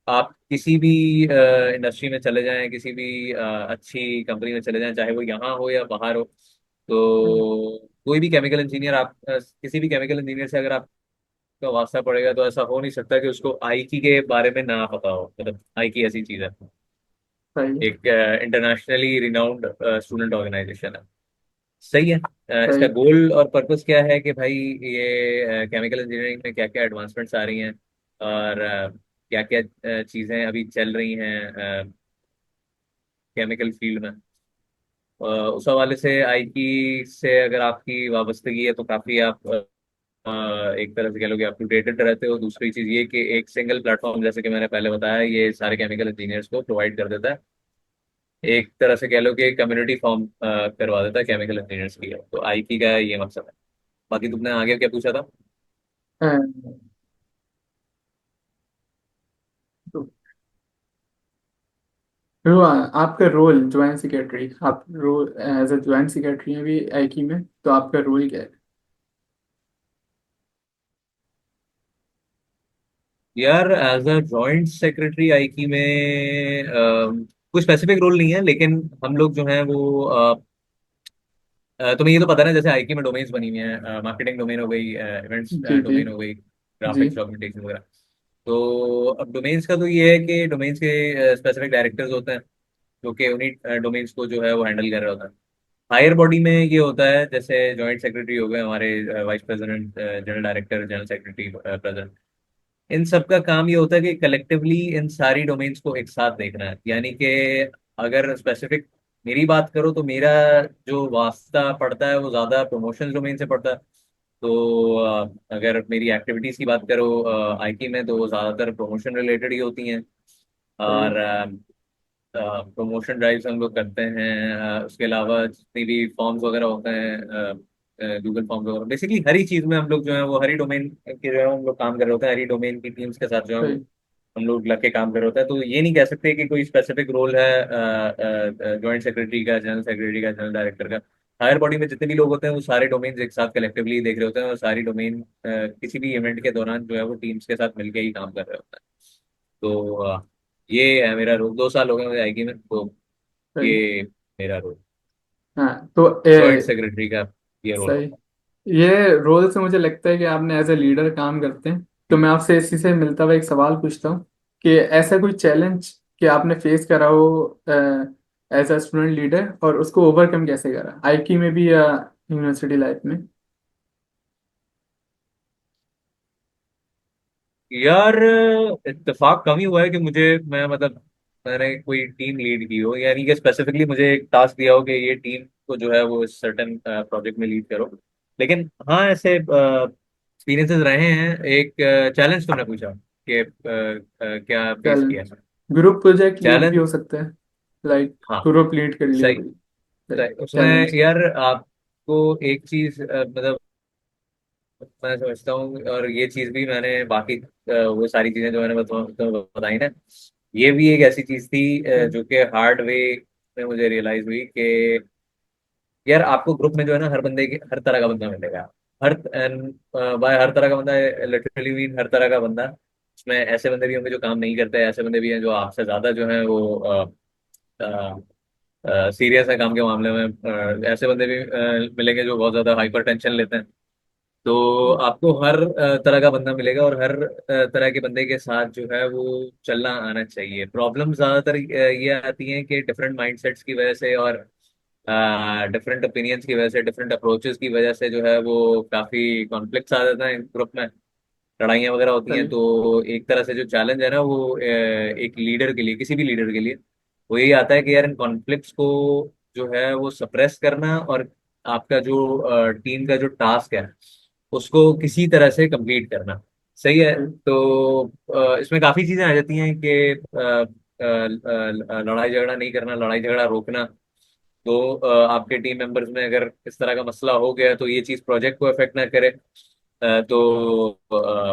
आप किसी भी इंडस्ट्री में चले जाएं, किसी भी अच्छी कंपनी में चले जाएं, चाहे वो यहाँ हो या बाहर हो, तो कोई भी केमिकल इंजीनियर, आप किसी भी केमिकल इंजीनियर से अगर आपका वास्ता पड़ेगा तो ऐसा हो नहीं सकता कि उसको आईकी के बारे में ना पता हो। मतलब आईकी ऐसी चीज है, सही। एक इंटरनेशनली रिनाउंड स्टूडेंट ऑर्गेनाइजेशन है। सही है। इसका सही। गोल और पर्पस क्या है कि भाई ये केमिकल इंजीनियरिंग में क्या क्या एडवांसमेंट्स आ रही हैं, और क्या क्या चीज़ें अभी चल रही हैं केमिकल फील्ड में। उस हवाले से आईकी से अगर आपकी वाबस्तगी है तो काफ़ी आप एक तरह से कह लो कि आप टू डेटेड रहते हो। दूसरी चीज़ ये कि एक सिंगल प्लेटफॉर्म, जैसे कि मैंने पहले बताया, ये सारे केमिकल इंजीनियर्स को प्रोवाइड कर देता है। एक तरह से कह लो कि कम्युनिटी फॉर्म करवा देता है केमिकल इंजीनियर्स की। तो आईकी का ये मकसद है। बाकी तुमने आगे क्या पूछा था? तो वो आपका रोल ज्वाइंट सेक्रेटरी, आप role as a joint secretary हैं भी आईकी में, तो आपका रोल क्या है? यार एज अ जॉइंट सेक्रेटरी आईकी में कोई स्पेसिफिक रोल नहीं है, लेकिन हम लोग जो हैं वो तुम्हें ये तो पता है ना, जैसे आईकी में डोमेन्स बनी हुई हैं, मार्केटिंग डोमेन हो गई, इवेंट्स जी। जी। डोमेन हो गई, जी। ग्राफिक्स डॉक्यूमेंटेशन वगैरह। तो अब डोमेन्स का तो ये है कि डोमेन्स के स्पेसिफिक डायरेक्टर्स होते हैं जो कि उन्हीं डोमेन्स को जो है वो हैंडल कर रहे होता है। हायर बॉडी में ये होता है, जैसे जॉइंट सेक्रेटरी हो गए हमारे vice president, general director, general secretary, president. इन सब का काम ये होता है कि कलेक्टिवली इन सारी डोमेन्स को एक साथ देखना है। यानी कि अगर स्पेसिफिक मेरी बात करो तो मेरा जो वास्ता पड़ता है वो ज़्यादा प्रमोशन डोमेन से पड़ता है। तो अगर मेरी एक्टिविटीज़ की बात करो आईटी में, तो वो ज़्यादातर प्रमोशन रिलेटेड ही होती हैं। सही। और प्रमोशन ड्राइव्स हम लोग करते हैं। उसके अलावा जितनी भी फॉर्म्स वगैरह होते हैं, गूगल फॉर्म्स वगैरह, बेसिकली हर ही चीज़ में हम लोग जो है वो हर ही डोमेन के जो है हम लोग काम कर रहे होते हैं। हर ही डोमेन की टीम्स के साथ जो है वो सही। हम लोग लग के काम कर रहे होते हैं। तो ये नहीं कह सकते कि कोई स्पेसिफिक रोल है जॉइंट सेक्रेटरी का, जनरल सेक्रेटरी का, जनरल डायरेक्टर का। हायर बॉडी में जितने भी लोग होते हैं वो सारे डोमेन्स एक साथ कलेक्टिवली देख रहे होते हैं, और सारी डोमेन किसी भी इवेंट के दौरान जो है वो टीम्स के साथ मिलके ही काम कर रहे होते हैं। तो ये है मेरा रोल। 2 साल हो गए मुझे आईटी में, तो सही। ये मेरा रोल, हाँ तो जॉइंट सेक्रेटरी का ये रोल सही। होता ये रोल से मुझे लगता है कि आपने एज ए लीडर काम करते हैं, तो मैं आपसे इसी से मिलता हुआ एक सवाल पूछता हूँ कि ऐसा कोई चैलेंज कि आपने फेस करा हो एज अ स्टूडेंट लीडर, और उसको ओवरकम कैसे करा, आईटी में भी या यूनिवर्सिटी लाइफ में? है यार। इत्तेफाक कम ही हुआ है कि मैं मतलब मैंने कोई टीम लीड की हो, यानी कि स्पेसिफिकली मुझे एक टास्क दिया हो कि ये टीम को जो है वो सर्टेन प्रोजेक्ट में लीड करो। लेकिन हाँ, ऐसे एक्सपीरियंसेस रहे हैं। एक चैलेंज तुमने पूछा कि क्या फेस किया। चैलेंज ग्रुप प्रोजेक्ट लीड भी चैलेंज, हो सकता है, लाइक हाँ, ग्रुप लीड कर लिया सही कोई। सही। उसमें चैलेंज। यार आपको एक चीज मतलब मैं समझता हूँ, और ये चीज भी मैंने बाकी वो सारी चीजें जो मैंने तुम्हें बताई ना, ये भी एक ऐसी चीज थी जो कि हार्ड वे में मुझे रियलाइज हुई कि यार आपको ग्रुप में जो है ना हर बंदे के हर तरह का बंदा मिलेगा। हर बाय हर तरह का बंदा, लिटरली मीन हर तरह का बंदा। उसमें ऐसे बंदे भी होंगे जो काम नहीं करते, ऐसे बंदे भी हैं जो आपसे ज्यादा जो है वो सीरियस है काम के मामले में। ऐसे बंदे भी मिलेंगे जो बहुत ज्यादा हाइपर टेंशन लेते हैं। तो आपको हर तरह का बंदा मिलेगा, और हर तरह के बंदे के साथ जो है वो चलना आना चाहिए। प्रॉब्लम ज्यादातर ये आती है कि डिफरेंट माइंडसेट्स की वजह से, और डिफरेंट ओपिनियंस की वजह से, डिफरेंट अप्रोचेस की वजह से जो है वो काफी कॉन्फ्लिक्ट्स आ जाते हैं ग्रुप में, लड़ाइयाँ वगैरह होती हैं। सही। तो एक तरह से जो चैलेंज है ना वो एक लीडर के लिए, किसी भी लीडर के लिए, वो यही आता है कि यार इन कॉन्फ्लिक्ट्स को जो है वो सप्रेस करना, और आपका जो टीम का जो टास्क है उसको किसी तरह से कंप्लीट करना। सही है। सही। तो इसमें काफी चीजें आ जाती हैं कि लड़ाई झगड़ा नहीं करना, लड़ाई झगड़ा रोकना। तो आपके टीम मेंबर्स में अगर इस तरह का मसला हो गया तो ये चीज़ प्रोजेक्ट को अफेक्ट ना करे। तो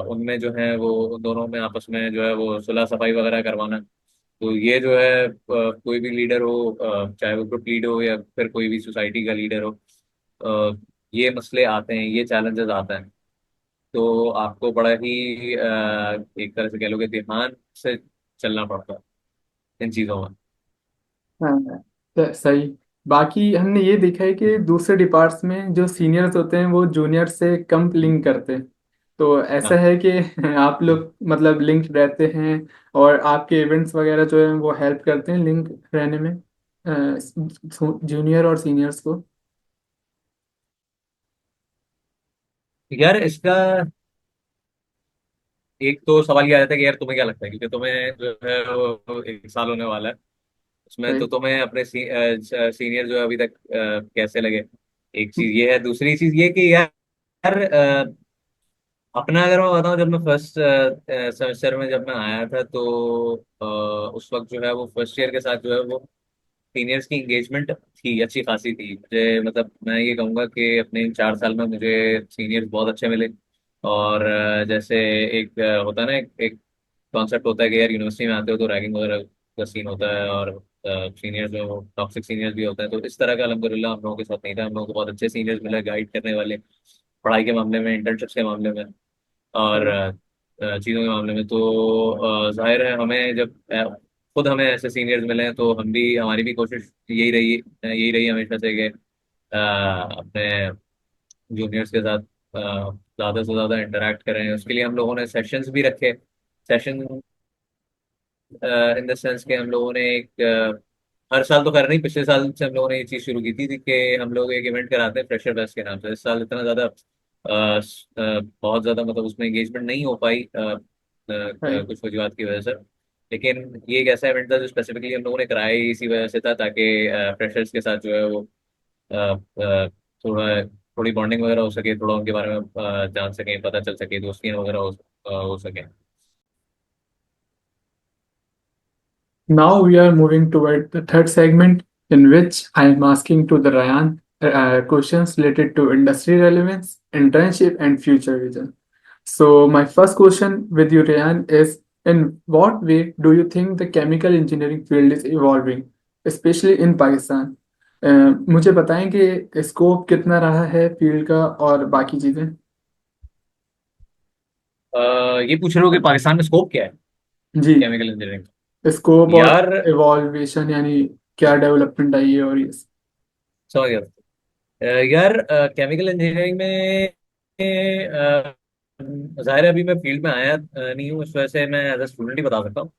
उनमें जो है वो दोनों में आपस में जो है वो सुलह सफाई वगैरह करवाना। तो ये जो है कोई भी लीडर हो, चाहे वो ग्रुप लीडर हो या फिर कोई भी सोसाइटी का लीडर हो, ये मसले आते हैं, ये चैलेंजेस आते हैं। तो आपको बड़ा ही एक तरह से कह लो कि ध्यान से चलना पड़ता है इन चीज़ों में। हाँ। सही। बाकी हमने ये देखा है कि दूसरे डिपार्ट्स में जो सीनियर्स होते हैं वो जूनियर से कम लिंक करते हैं, तो ऐसा हाँ है कि आप लोग मतलब लिंक रहते हैं, और आपके इवेंट्स वगैरह जो है वो हेल्प करते हैं लिंक रहने में जूनियर और सीनियर्स को? यार, इसका एक तो सवाल ये आ जाता है कि यार तुम्हें क्या लगता है, क्योंकि तुम्हें जो है वो 1 साल होने वाला है उसमें, तो सही। तुम्हें अपने सीनियर जो है अभी तक कैसे लगे। एक चीज ये है। दूसरी चीज ये कि यार अपना अगर मैं बताऊं, जब मैं फर्स्ट सेमेस्टर में जब मैं आया था तो उस वक्त जो है वो फर्स्ट ईयर के साथ जो है वो सीनियर्स की इंगेजमेंट थी, अच्छी खासी थी। मुझे मतलब मैं ये कहूँगा कि अपने इन 4 साल में मुझे सीनियर्स बहुत अच्छे मिले। और जैसे एक होता है ना, एक कॉन्सेप्ट होता है कि यार यूनिवर्सिटी में आते हो तो रैगिंग वगैरह का सीन होता है, और सीनियर्स जो टॉक्सिक सीनियर्स भी होते हैं। तो इस तरह का अल्हम्दुलिल्लाह हम लोगों के साथ नहीं था। हम लोगों को बहुत अच्छे सीनियर्स मिले, गाइड करने वाले, पढ़ाई के मामले में, इंटर्नशिप्स के मामले में, और सही। चीज़ों के मामले में। तो जाहिर है हमें जब खुद हमें ऐसे सीनियर्स मिले हैं तो हम भी, हमारी भी कोशिश यही रही हमेशा से कि अपने जूनियर्स के साथ ज़्यादा से ज़्यादा इंटरेक्ट करें। उसके लिए हम लोगों ने सेशंस भी रखे। सेशन इन द सेंस कि हम लोगों ने एक हर साल तो खैर नहीं, पिछले साल से हम लोगों ने ये चीज़ शुरू की थी कि हम लोग एक इवेंट कराते हैं फ्रेशर फेस्ट के नाम से। इस साल इतना ज़्यादा बहुत ज़्यादा मतलब उसमें एंगेजमेंट नहीं हो पाई, सही। कुछ वजूहत की वजह से। लेकिन ये एक ऐसा इवेंट था जो स्पेसिफिकली हम लोगों ने कराया ही इसी वजह से था, ताकि फ्रेशर्स के साथ जो है वो थोड़ा थोड़ी बॉन्डिंग वगैरह हो सके, थोड़ा उनके बारे में जान सकें, पता चल सके, दोस्तियाँ वगैरह हो सके। Now we are moving toward the third segment, in which I am asking to the Ryan questions related to industry relevance, internship, and future vision. So my first question with you, Ryan, is in what way do you think the chemical engineering field is evolving, especially in Pakistan? मुझे बताएं कि scope कितना रहा है field का और बाकी चीजें। ये पूछ रहे हो कि पाकिस्तान में स्कोप क्या है जी। Chemical engineering. स्कोप और यार इवॉल्वेशन यानी क्या डेवलपमेंट आई है और ये। समझ गया। यार केमिकल इंजीनियरिंग में जाहिर है अभी मैं फील्ड में आया नहीं हूँ, इस वजह से मैं एज अ स्टूडेंट ही बता सकता हूँ।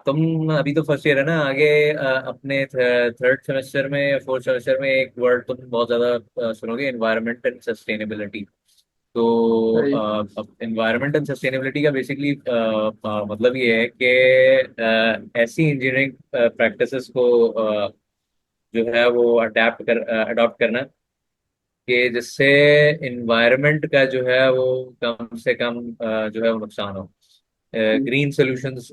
तुम अभी तो फर्स्ट ईयर है ना, आगे अपने थर्ड सेमेस्टर में या फोर्थ सेमेस्टर में एक वर्ड तुम बहुत ज्यादा सुनोगे, एनवायरनमेंट एंड सस्टेनेबिलिटी। तो सही। अब एनवायरनमेंट एंड सस्टेनेबिलिटी का बेसिकली मतलब ये है कि ऐसी इंजीनियरिंग प्रैक्टिसेस को जो है वो अडॉप्ट करना कि जिससे इन्वायरमेंट का जो है वो कम से कम जो है वो नुकसान हो। ग्रीन सॉल्यूशंस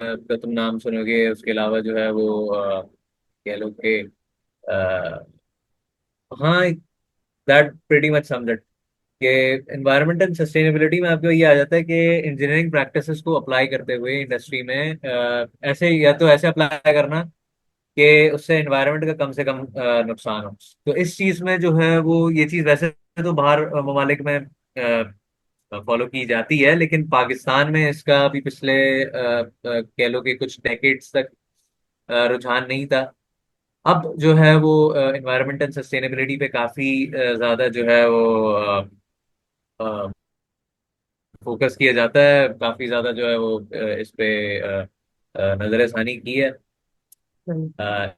का तुम नाम सुनोगे, उसके अलावा जो है वो कह लो कि अ, हाँ, that pretty much sums it. कि एनवायरमेंट एंड सस्टेनेबिलिटी में आपको ये आ जाता है कि इंजीनियरिंग प्रैक्टिसेस को अप्लाई करते हुए इंडस्ट्री में ऐसे या तो ऐसे अप्लाई करना कि उससे एनवायरनमेंट का कम से कम नुकसान हो। तो इस चीज में जो है वो ये चीज वैसे तो बाहर ममालिक में फॉलो की जाती है, लेकिन पाकिस्तान में इसका अभी पिछले कह लो कि कुछ डेकेड्स तक रुझान नहीं था। अब जो है वो एनवायरनमेंट एंड सस्टेनेबिलिटी पे काफी ज्यादा जो है वो फोकस किया जाता है, काफी ज्यादा जो है वो इस पे नजरसानी की है। सही। अ,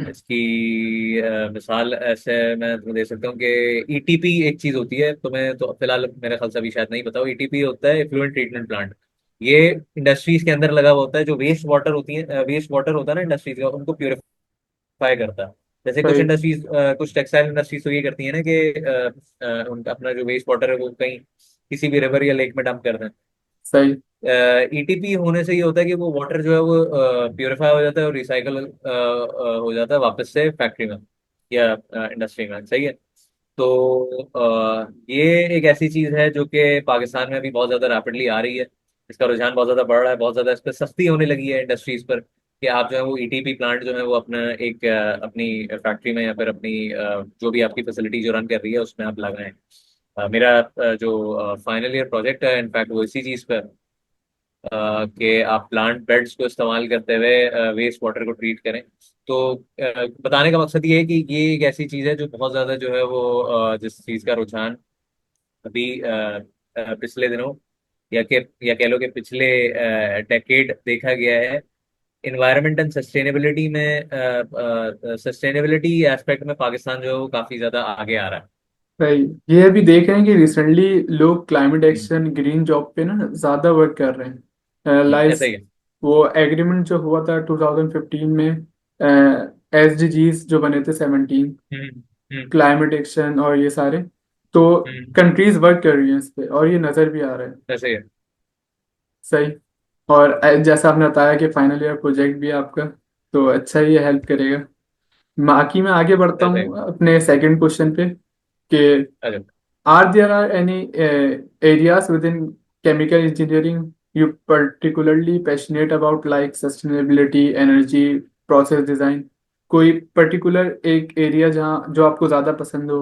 इसकी मिसाल ऐसे मैं तुम्हें दे सकता हूँ कि ईटीपी एक चीज होती है, तुम्हें तो फिलहाल मेरे ख्याल से अभी शायद नहीं पता हो। ईटीपी होता है एफ्लुएंट ट्रीटमेंट प्लांट। ये इंडस्ट्रीज के अंदर लगा हुआ होता है, जो वेस्ट वाटर होती है, वेस्ट वाटर होता है ना इंडस्ट्रीज का, उनको प्योरीफाई करता है। जैसे कुछ सही। इंडस्ट्रीज, कुछ टेक्सटाइल इंडस्ट्रीज तो ये करती है ना कि उनका अपना जो वेस्ट वाटर है वो कहीं किसी भी रिवर या लेक में डंप कर दें। सही। ईटीपी होने से ये होता है कि वो वाटर जो है वो प्योरीफाई हो जाता है और रिसाइकल हो जाता है वापस से फैक्ट्री में या इंडस्ट्री में। सही है। तो ये एक ऐसी चीज है जो कि पाकिस्तान में अभी बहुत ज्यादा रैपिडली आ रही है। इसका रुझान बहुत ज्यादा बढ़ रहा है, बहुत ज्यादा इस पर सस्ती होने लगी है इंडस्ट्रीज पर कि आप जो है वो ईटीपी प्लांट जो है वो अपना एक अपनी फैक्ट्री में या फिर अपनी जो भी आपकी फैसिलिटी जो रन कर रही है उसमें आप लगाएं। मेरा जो फाइनल ईयर प्रोजेक्ट है इनफैक्ट वो इसी चीज पर कि आप प्लांट बेड्स को इस्तेमाल करते हुए वेस्ट वाटर को ट्रीट करें। तो बताने का मकसद ये है कि ये एक ऐसी चीज़ है जो बहुत ज़्यादा जो है वो जिस चीज़ का रुझान अभी पिछले दिनों या कह लो कि पिछले डेकेड देखा गया है। इन्वायरमेंट एंड सस्टेनेबिलिटी में सस्टेनेबिलिटी एस्पेक्ट में पाकिस्तान जो है वो काफ़ी ज़्यादा आगे आ रहा सही। ये अभी देख रहे हैं कि रिसेंटली लोग क्लाइमेट है। एक्शन ग्रीन जॉब पे ना ज्यादा वर्क कर रहे हैं। ऐसा लाइस ही है। वो एग्रीमेंट जो हुआ था 2015 में, एसडीजीज जो बने थे 17, हम्म। हम्म। क्लाइमेट एक्शन और ये सारे, तो हम्म। कंट्रीज वर्क कर रही हैं इस पे और ये नजर भी आ रहा है। ऐसा ही है। सही। और जैसा आपने बताया कि फाइनल ईयर प्रोजेक्ट भी है आपका, तो अच्छा ही हेल्प करेगा। बाकी मैं आगे बढ़ता ऐसा ही है। हूँ अपने सेकंड क्वेश्चन पे कि अच्छा। are any areas within chemical engineering you particularly passionate about, like sustainability, energy, process design? कोई पर्टिकुलर एक एरिया जहाँ जो आपको ज्यादा पसंद हो,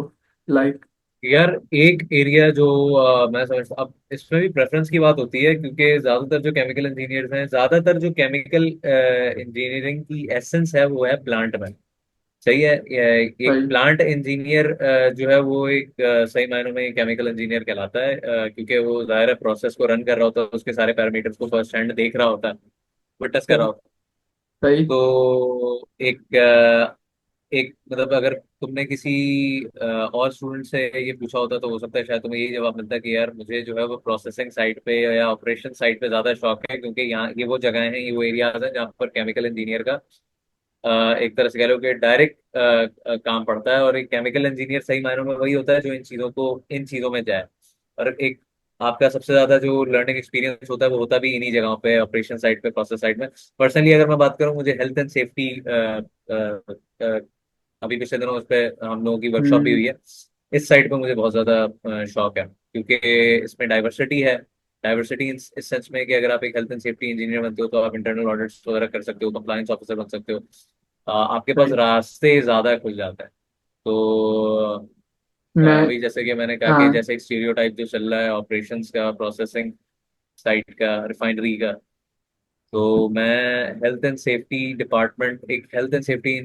लाइक। यार एक एरिया जो मैं समझता, अब इसमें भी प्रेफरेंस की बात होती है क्योंकि ज्यादातर जो केमिकल इंजीनियर्स हैं, ज्यादातर जो केमिकल इंजीनियरिंग की एसेंस है वो है प्लांट में। सही है। एक सही। प्लांट इंजीनियर जो है वो एक सही मायनों में केमिकल इंजीनियर कहलाता है, क्योंकि वो जाहिर है प्रोसेस को रन कर रहा होता है, उसके सारे पैरामीटर्स को फर्स्ट हैंड देख रहा होता है, विटनेस कर रहा सही। होता है। सही। तो एक एक मतलब अगर तुमने किसी और स्टूडेंट से ये पूछा होता तो हो सकता है शायद तुम्हें यही जवाब मिलता कि यार मुझे जो है वो प्रोसेसिंग साइड पे या ऑपरेशन साइड पे ज्यादा शौक है, क्योंकि यहाँ ये वो जगह हैं, ये वो एरियाज हैं जहाँ पर केमिकल इंजीनियर का एक तरह से कह लो कि डायरेक्ट काम पड़ता है। और एक केमिकल इंजीनियर सही मायनों में वही होता है जो इन चीजों में जाए। और एक आपका सबसे ज्यादा जो लर्निंग एक्सपीरियंस होता है वो होता भी इन्हीं जगहों पे, ऑपरेशन साइड पे, प्रोसेस साइड में। पर्सनली अगर मैं बात करूं, मुझे हेल्थ एंड सेफ्टी अभी पिछले दिनों उस पे हम लोगों की वर्कशॉप भी हम्म। हुई है। इस साइड पे मुझे बहुत ज्यादा शौक है, क्योंकि इसमें डाइवर्सिटी है। डाइवर्सिटी इस सेंस में कि अगर आप एक हेल्थ एंड सेफ्टी इंजीनियर बनते हो तो आप इंटरनल ऑडिट्स वगैरह कर सकते हो, कंप्लायंस ऑफिसर बन सकते हो। आपके पास सही। रास्ते ज्यादा खुल जाते हैं। तो मैं अभी जैसे कि मैंने कहा कि हाँ। जैसे एक स्टीरियोटाइप जो चल रहा है ऑपरेशंस का, प्रोसेसिंग साइड का, रिफाइनरी का, तो मैं हेल्थ एंड सेफ्टी डिपार्टमेंट, एक हेल्थ एंड सेफ्टी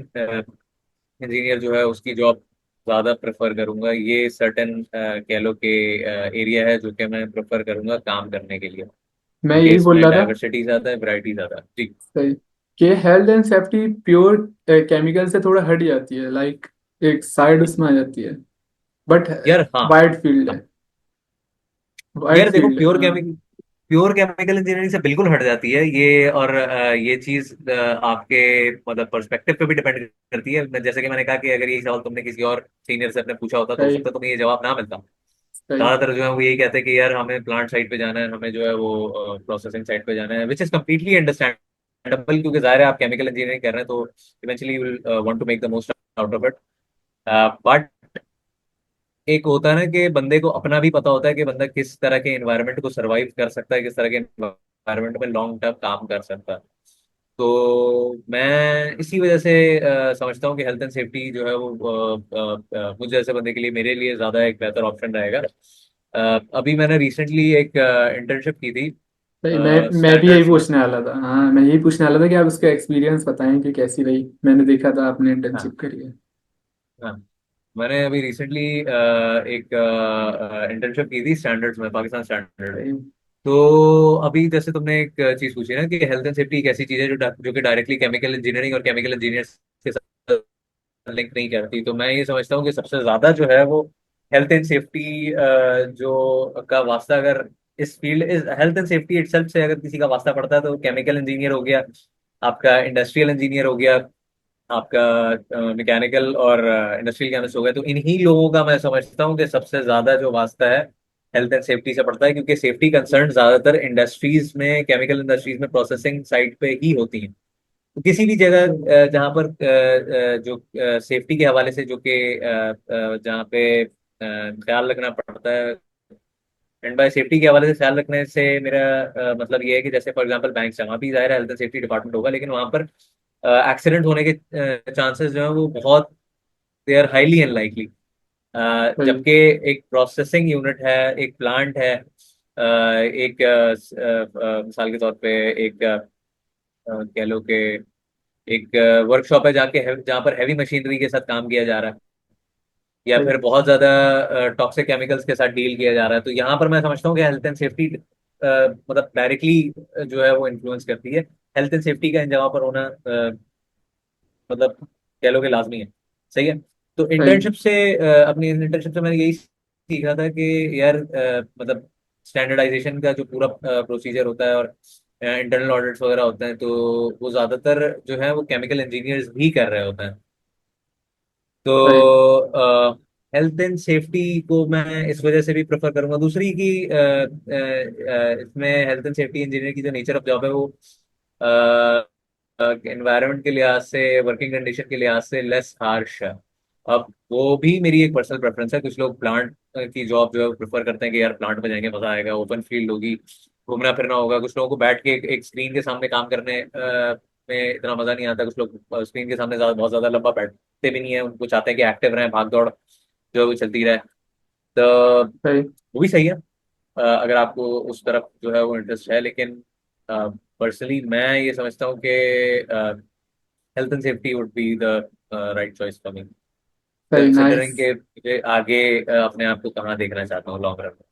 इंजीनियर जो है उसकी जॉब ज्यादा प्रेफर करूंगा। ये सर्टेन कह लो कि एरिया है जो कि मैं प्रेफर करूंगा काम करने के लिए, मैं क्योंकि यही बोल इसमें रहा था। डाइवर्सिटी ज्यादा है, वैरायटी ज्यादा है जी। सही। कि health and safety pure chemical से थोड़ा हट जाती है, लाइक एक साइड उसमें आ जाती है। बट यार हाँ। वाइड फील्ड है। हाँ। वाइड यार देखो, फील्ड है, हाँ। प्योर केमिकल इंजीनियरिंग से बिल्कुल हट जाती है ये। और ये चीज आपके मतलब पर्सपेक्टिव पे भी डिपेंड करती है। जैसे कि मैंने कहा कि अगर ये सवाल तुमने किसी और सीनियर से अपने पूछा होता तो हो सही। सकता है तुम्हें ये जवाब ना मिलता। सही। ज्यादातर जो है वो यही कहते हैं कि यार हमें प्लांट साइड पे जाना है, हमें जो है वो प्रोसेसिंग साइड पे जाना है, विच इज कम्प्लीटली अंडरस्टैंडेबल, क्योंकि जाहिर है आप केमिकल इंजीनियरिंग कर रहे हैं तो eventually you will want to make the most out of it. But एक होता है ना कि बंदे को अपना भी पता होता है कि बंदा किस तरह के एनवायरनमेंट को सरवाइव कर सकता है, किस तरह के एनवायरनमेंट में लॉन्ग टर्म काम कर सकता है। तो मैं इसी वजह से समझता हूँ कि हेल्थ एंड सेफ्टी जो है वो मुझे जैसे बंदे के लिए, मेरे लिए ज्यादा एक बेहतर ऑप्शन रहेगा। अभी मैंने रिसेंटली एक इंटर्नशिप की थी सही। मैं भी यही स्टैंडर्ड्स में। पूछने वाला था, हाँ, मैं यही पूछने वाला था कि आप उसका एक्सपीरियंस बताएं कि कैसी रही। मैंने देखा था आपने हाँ। इंटर्नशिप करी है। हाँ। मैंने अभी रिसेंटली एक इंटर्नशिप की थी स्टैंडर्ड्स में, पाकिस्तान स्टैंडर्ड। सही। तो अभी जैसे तुमने एक चीज पूछी ना कि हेल्थ एंड सेफ्टी एक ऐसी चीज है जो कि डायरेक्टली केमिकल इंजीनियरिंग और केमिकल इंजीनियर्स के साथ लिंक नहीं करती, तो मैं ये समझता हूँ कि सबसे ज्यादा जो है वो हेल्थ एंड सेफ्टी जो का वास्ता, अगर इस फील्ड, इस हेल्थ एंड सेफ्टी इटसेल्फ से अगर किसी का वास्ता पड़ता है तो केमिकल इंजीनियर हो गया, आपका इंडस्ट्रियल इंजीनियर हो गया, आपका मैकेनिकल और इंडस्ट्रियल केमिस्ट हो गया। तो इन्हीं लोगों का मैं समझता हूँ कि सबसे ज्यादा जो वास्ता है हेल्थ एंड सेफ्टी से पड़ता है, क्योंकि सेफ्टी कंसर्न ज्यादातर इंडस्ट्रीज में, केमिकल इंडस्ट्रीज में प्रोसेसिंग साइट पे ही होती हैं। तो किसी भी जगह जहाँ पर जो सेफ्टी के हवाले से जो कि जहाँ पे ख्याल रखना पड़ता है, एंड बाय सेफ्टी के हवाले से ख्याल रखने से मेरा मतलब ये है कि जैसे फॉर एग्जांपल बैंक है, वहाँ भी जाहिर है हेल्थ एंड सेफ्टी डिपार्टमेंट होगा, लेकिन वहाँ पर एक्सीडेंट होने के चांसेस जो है वो बहुत, दे आर हाईली अनलाइकली। सही। जबकि एक प्रोसेसिंग यूनिट है, एक प्लांट है, एक मिसाल के तौर पे एक कह लो कि एक वर्कशॉप है जहाँ पर हैवी मशीनरी के साथ काम किया जा रहा है, या सही। फिर बहुत ज्यादा टॉक्सिक केमिकल्स के साथ डील किया जा रहा है, तो यहाँ पर मैं समझता हूँ कि हेल्थ एंड सेफ्टी मतलब डायरेक्टली जो है वो इन्फ्लुएंस करती है। हेल्थ एंड सेफ्टी का इन जगह पर होना मतलब कह लो कि लाजमी है। सही है। तो सही। इंटर्नशिप से अपनी इंटर्नशिप से मैंने यही सीखा था कि यार मतलब स्टैंडर्डाइजेशन का जो पूरा प्रोसीजर होता है और इंटरनल ऑडिट्स वगैरह होते हैं, तो वो ज्यादातर जो है वो केमिकल इंजीनियर्स भी कर रहे होते हैं। सही। तो हेल्थ एंड सेफ्टी को मैं इस वजह से भी प्रेफर करूंगा। दूसरी की इसमें हेल्थ एंड सेफ्टी इंजीनियर की जो नेचर ऑफ जॉब है वो एनवायरनमेंट के लिहाज से, वर्किंग कंडीशन के लिहाज से लेस हार्श है। अब वो भी मेरी एक पर्सनल प्रेफरेंस है। कुछ लोग प्लांट की जॉब जो है प्रेफर करते हैं कि यार प्लांट में जाएंगे मजा आएगा, ओपन फील्ड होगी, घूमना फिरना होगा। कुछ लोगों को बैठ के एक स्क्रीन के सामने काम करने में इतना मजा नहीं आता। कुछ लोग स्क्रीन के सामने बहुत ज्यादा लंबा बैठते भी नहीं है, उनको चाहते हैं कि एक्टिव रहें, भाग दौड़ जो है वो चलती रहे। तो सही। वो भी सही है अगर आपको उस तरफ जो है वो इंटरेस्ट है। लेकिन पर्सनली मैं ये समझता हूँ कि health and safety would be the right choice for me, सही। नाइस। कंसिडरिंग के मुझे आगे अपने आप को कहाँ देखना चाहता हूँ लॉन्ग रन में।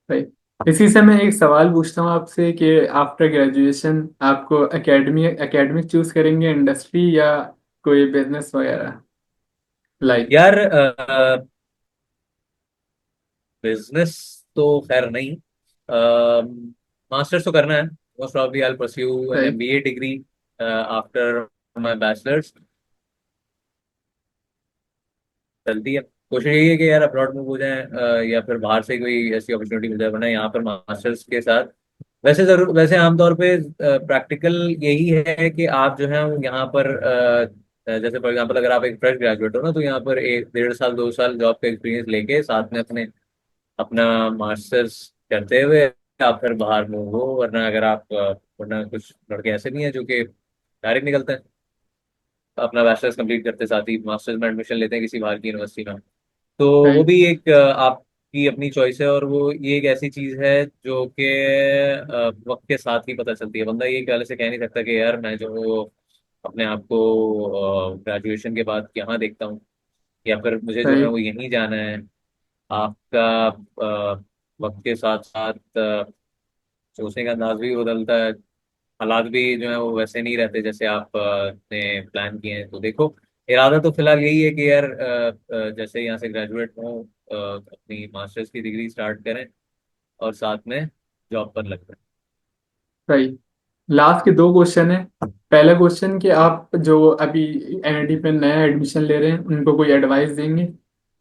सही। इसी से मैं एक सवाल पूछता हूँ आपसे कि आफ्टर ग्रेजुएशन आपको एकेडमिक चूज करेंगे, इंडस्ट्री या कोई बिजनेस वगैरह, लाइक? यार बिजनेस तो खैर नहीं, मास्टर्स तो करना है। Most probably I pursue an सही। MBA degree after my bachelors. चलती है, कोशिश यही है कि यार अब्रॉड मूव हो जाए, या फिर बाहर से कोई ऐसी अपॉर्चुनिटी मिल जाए, वरना यहाँ पर मास्टर्स के साथ वैसे जरूर, वैसे आमतौर पे प्रैक्टिकल यही है कि आप जो है वो यहाँ पर जैसे फॉर एग्जांपल अगर आप एक फ्रेश ग्रेजुएट हो ना, तो यहाँ पर 1 1.5 साल 2 साल जॉब का एक्सपीरियंस लेके साथ में अपने अपना मास्टर्स करते हुए आप फिर बाहर मूव हो। वरना अगर आप वरना कुछ लड़के ऐसे भी हैं जो कि डायरेक्ट निकलते हैं, अपना बैचलर्स कंप्लीट करते साथ ही मास्टर्स में एडमिशन लेते हैं किसी बाहर की यूनिवर्सिटी में। तो वो सही। भी एक आपकी अपनी चॉइस है, और वो ये एक ऐसी चीज है जो कि वक्त के साथ ही पता चलती है। बंदा ये पहले से कह नहीं सकता कि यार मैं जो वो अपने आप को ग्रेजुएशन के बाद यहाँ देखता हूँ, या फिर मुझे जो है सही। वो यहीं जाना है। आपका वक्त के साथ साथ सोचने का अंदाज भी बदलता है, हालात भी जो है वो वैसे नहीं रहते जैसे आप ने प्लान किए हैं। तो देखो, इरादा तो फिलहाल यही है कि यार जैसे यहाँ से ग्रेजुएट हों, अपनी मास्टर्स की डिग्री स्टार्ट करें और साथ में जॉब पर लग जाएं। सही। लास्ट के दो क्वेश्चन है। पहला क्वेश्चन कि आप जो अभी एनआईटी पे नया एडमिशन ले रहे हैं उनको कोई एडवाइस देंगे,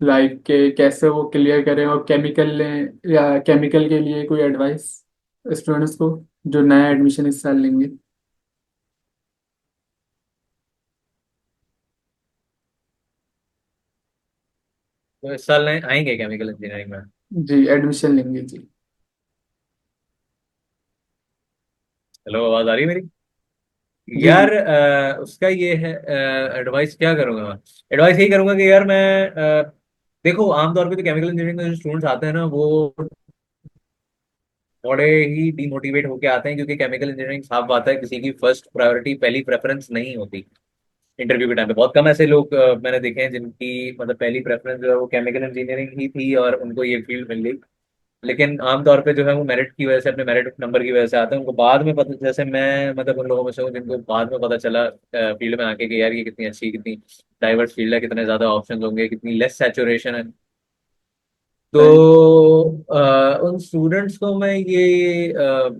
लाइक के कैसे वो क्लियर करें, और केमिकल लें या केमिकल के लिए कोई एडवाइस स्टूडेंट्स को जो नया एडमिशन इस साल लेंगे? तो इस साल नए आएंगे केमिकल इंजीनियरिंग में। जी, एडमिशन लेंगे जी। हेलो, आवाज आ रही है मेरी? जी। यार जी। उसका ये है, एडवाइस क्या करूंगा मैं? एडवाइस यही करूंगा कि यार मैं देखो, आमतौर पे तो केमिकल इंजीनियरिंग में जो स्टूडेंट्स आते हैं ना, वो बड़े ही डिमोटिवेट होके आते हैं, क्योंकि केमिकल इंजीनियरिंग साफ बात है किसी की फर्स्ट प्रायोरिटी पहली प्रेफरेंस नहीं होती। इंटरव्यू के टाइम पे बहुत कम ऐसे लोग मैंने देखे हैं जिनकी मतलब पहली प्रेफरेंस जो है वो केमिकल इंजीनियरिंग ही थी और उनको ये फील्ड मिल गई। लेकिन आमतौर पे जो है वो मेरिट की वजह से, अपने मेरिट नंबर की वजह से आते हैं। उनको बाद में पता, जैसे मैं मतलब उन लोगों में से हूँ जिनको बाद में पता चला फील्ड में आके कि यार ये कितनी अच्छी, कितनी डाइवर्स फील्ड है, कितने ज्यादा ऑप्शंस होंगे, कितनी लेस सैचुरेशन है। तो सही। उन स्टूडेंट्स को मैं ये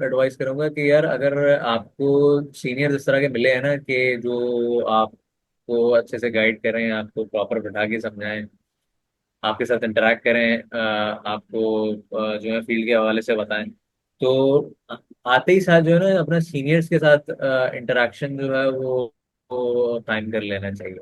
एडवाइस करूंगा कि यार अगर आपको सीनियर इस तरह के मिले हैं ना, कि जो आपको अच्छे से गाइड करें, आपको प्रॉपर बैठा के समझाएं, आपके साथ इंटरेक्ट करें, आपको जो है फील्ड के हवाले से बताएं, तो आते ही साथ जो है ना अपना सीनियर्स के साथ इंटरेक्शन जो है वो टाइम कर लेना चाहिए।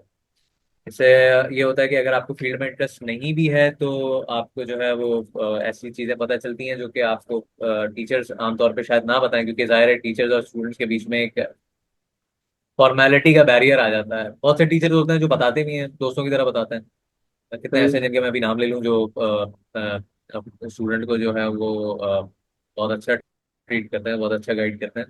इससे ये होता है कि अगर आपको फील्ड में इंटरेस्ट नहीं भी है, तो आपको जो है वो ऐसी चीजें पता चलती हैं जो कि आपको टीचर्स आमतौर पे शायद ना बताएं, क्योंकि जाहिर है टीचर्स और स्टूडेंट्स के बीच में एक फॉर्मेलिटी का बैरियर आ जाता है। बहुत से टीचर्स होते हैं जो बताते भी हैं, दोस्तों की तरह बताते हैं। कितने सही। ऐसे हैं जिनके मैं अभी नाम ले लूं जो स्टूडेंट को जो है वो बहुत अच्छा ट्रीट करते हैं, बहुत अच्छा गाइड करते हैं।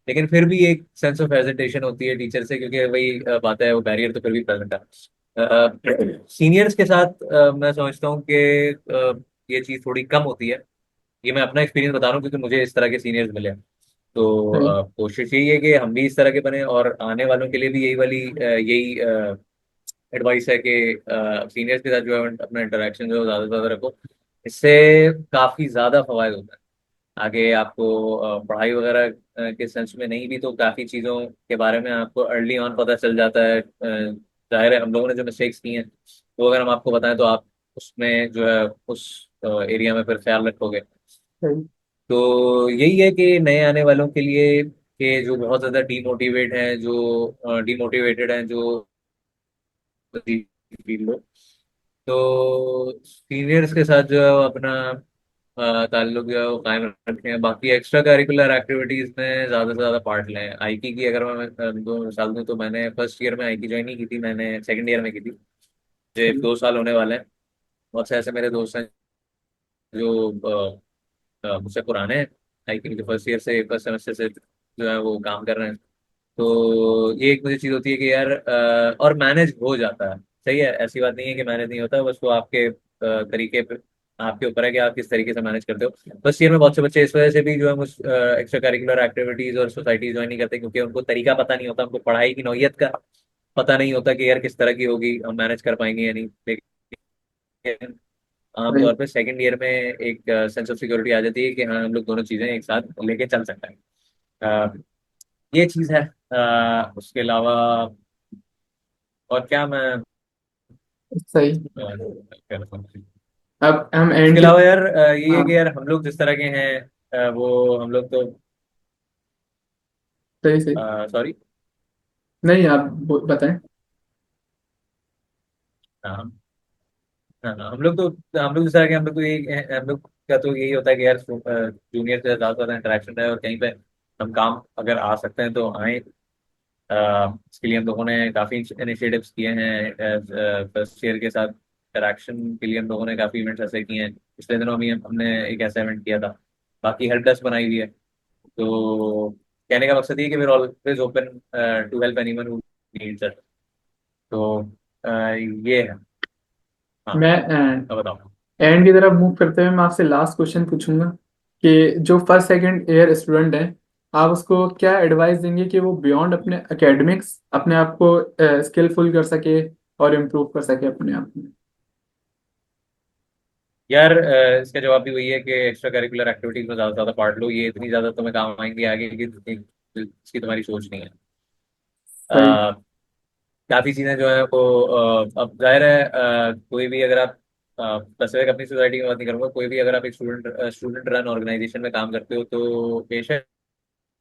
लेकिन फिर भी एक सेंस ऑफ हेजिटेशन होती है टीचर से, क्योंकि वही बात है, वो बैरियर तो फिर भी प्रेजेंट है। सीनियर्स के साथ मैं समझता हूँ कि ये चीज़ थोड़ी कम होती है। ये मैं अपना एक्सपीरियंस बता रहा हूँ क्योंकि मुझे इस तरह के सीनियर्स मिले हैं। तो सही। कोशिश यही है कि हम भी इस तरह के बने, और आने वालों के लिए भी यही एडवाइस है कि सीनियर्स के साथ जो है अपना इंटरेक्शन जो है ज़्यादा से ज़्यादा रखो। इससे काफ़ी ज़्यादा फवायद होता है। आगे आपको पढ़ाई वगैरह के सेंस में नहीं भी तो काफ़ी चीज़ों के बारे में आपको अर्ली ऑन पता चल जाता है। जाहिर है हम लोगों ने जो मिस्टेक्स की हैं वो अगर हम आपको बताएं तो आप उसमें जो है उस एरिया में फिर ख्याल रखोगे। सही। तो यही है कि नए आने वालों के लिए, कि जो बहुत ज़्यादा डिमोटिवेटेड हैं, जो फील्ड हो, तो सीनियर्स के साथ जो है वो अपना ताल्लुक जो है वो कायम रखें। बाकी एक्स्ट्रा करिकुलर एक्टिविटीज में ज़्यादा से ज़्यादा पार्ट लें। आईकी की अगर मैं दो मिसाल दूँ, तो मैंने फर्स्ट ईयर में आईकी ज्वाइन नहीं की थी, मैंने सेकंड ईयर में की थी। मुझे सही। 2 साल होने वाले हैं। बहुत से ऐसे मेरे दोस्त हैं जो मुझसे पुराने हैं, आईकी के फर्स्ट ईयर से, फर्स्ट सेमेस्टर से जो है वो काम कर रहे हैं। तो ये एक मुझे चीज़ होती है कि यार और मैनेज हो जाता है। सही है, ऐसी बात नहीं है कि मैनेज नहीं होता, बस वो आपके तरीके पे, आपके ऊपर है कि आप किस तरीके से मैनेज करते हो। फर्स्ट ईयर में बहुत से बच्चे इस वजह से भी जो है मुझ एक्स्ट्रा करिकुलर एक्टिविटीज और सोसाइटी ज्वाइन नहीं करते, क्योंकि उनको तरीका पता नहीं होता, उनको पढ़ाई की नौयत का पता नहीं होता कि यार किस तरह की होगी, हम मैनेज कर पाएंगे या नहीं। लेकिन सही। आमतौर पे सेकंड ईयर में एक सेंस ऑफ सिक्योरिटी आ जाती है कि हाँ हम लोग दोनों चीजें एक साथ लेके चल सकते हैं। अ, ये चीज है। उसके अलावा और क्या मैं सही। क्या बताऊं? अब हम उसके एंड की। अलावा यार ये है हाँ। कि यार हम लोग जिस तरह के हैं, वो हम लोग तो सही सही। सॉरी। नहीं, आप बताएं। हाँ हाँ, हम लोग जिस तरह के हम लोग तो यही हम लोग का तो यही होता है कि यार जूनियर से ज्यादा ज्यादा इंटरेक्शन है, और कहीं पे हम काम अगर आ सकते हैं तो आए। इसके लिए हम लोगों ने काफी इनिशिएटिव्स किए हैं। फर्स्ट ईयर के साथ इंटरेक्शन के लिए हम लोगों ने काफी इवेंट्स ऐसे किए हैं। पिछले दिनों भी हमने एक ऐसा इवेंट किया था। बाकी हेल्प डेस्क बनाई हुई है। तो कहने का मकसद ये है कि we are always open to help anyone who needs it. तो ये है। हाँ, मैं अब बताओ। एंड की तरफ मूव करते हुए मैं आपसे लास्ट क्वेश्चन पूछूंगा कि जो फर्स्ट सेकंड ईयर स्टूडेंट है, आप उसको क्या एडवाइस देंगे कि वो बियॉन्ड अपने एकेडमिक्स अपने आप को स्किलफुल कर सके और इम्प्रूव कर सके अपने आप में। यार इसका जवाब भी वही है कि एक्स्ट्रा करिकुलर एक्टिविटीज में ज्यादा से ज्यादा पार्ट लो। ये इतनी ज्यादा तुम्हें काम आएंगी आगे कि इसकी तुम्हारी सोच नहीं है। सही। अ, काफी चीजें जो है वो अब जाहिर है कोई भी अगर आप स्पेसिफिक अपनी सोसाइटी की बात नहीं करूंगा, कोई भी अगर आप एक स्टूडेंट रन ऑर्गेनाइजेशन में काम करते हो तो बेशक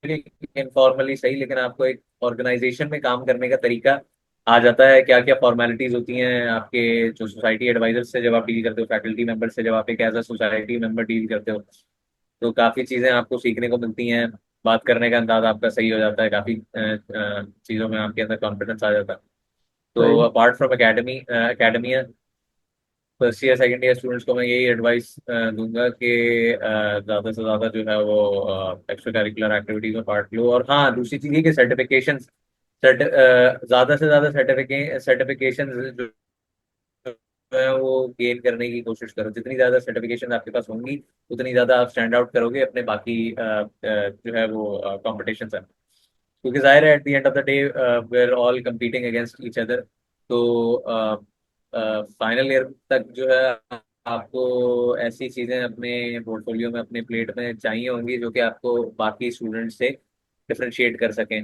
इनफॉर्मली सही, लेकिन आपको एक ऑर्गेनाइजेशन में काम करने का तरीका आ जाता है। क्या क्या फॉर्मेलिटीज होती हैं आपके जो सोसाइटी एडवाइजर से जब आप डील करते हो, फैकल्टी मेंबर से जब आप एक as a society member deal करते हो, तो काफी चीजें आपको सीखने को मिलती हैं। बात करने का अंदाज आपका सही हो जाता है, काफी चीजों में आपके अंदर कॉन्फिडेंस आ जाता है। तो सही। Apart from academia, first year second year students को मैं यही एडवाइस दूंगा कि ज़्यादा से ज़्यादा जो है वो एक्स्ट्रा करिकुलर एक्टिविटीज में पार्ट लो। और हाँ, दूसरी चीज़ ये कि ज़्यादा से ज़्यादा सर्टिफिकेशन जो है वो गेन करने की कोशिश करो। जितनी ज़्यादा सर्टिफिकेशन आपके पास होंगी, उतनी ज़्यादा आप स्टैंड आउट करोगे अपने बाकी जो है वो कॉम्पिटिशन से। क्योंकि जाहिर है at the end of the day we are all competing against each other. तो फाइनल ईयर तक जो है आपको ऐसी चीजें अपने पोर्टफोलियो में, अपने प्लेट में चाहिए होंगी जो कि आपको बाकी स्टूडेंट से डिफरेंशिएट कर सकें।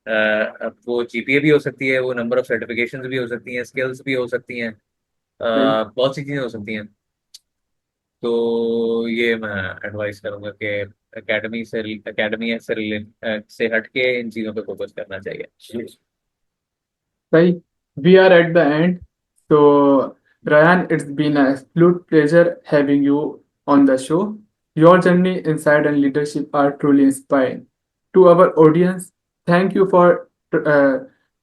अब वो जीपीए भी हो सकती है, वो नंबर ऑफ सर्टिफिकेशंस भी हो सकती हैं, स्किल्स भी हो सकती हैं, सही। बहुत सी चीजें हो सकती हैं। तो ये मैं एडवाइस करूंगा कि एकेडमी से हट के इन चीजों पे फोकस करना चाहिए। सही। We are at the end. So, Ryan, it's been an absolute pleasure having you on the show. Your journey, insight, and leadership are truly inspiring. To our audience, thank you for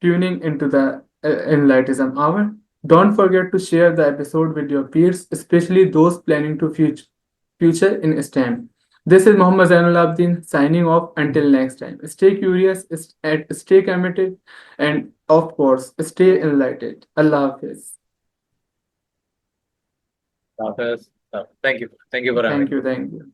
tuning into the Enlightism Hour. Don't forget to share the episode with your peers, especially those planning to future in STEM. This is Mohammad Zainul Abdin signing off until next time. Stay curious, stay committed, and of course, stay enlightened. Allah Hafiz. Thank you for having Thank me. you. Thank you.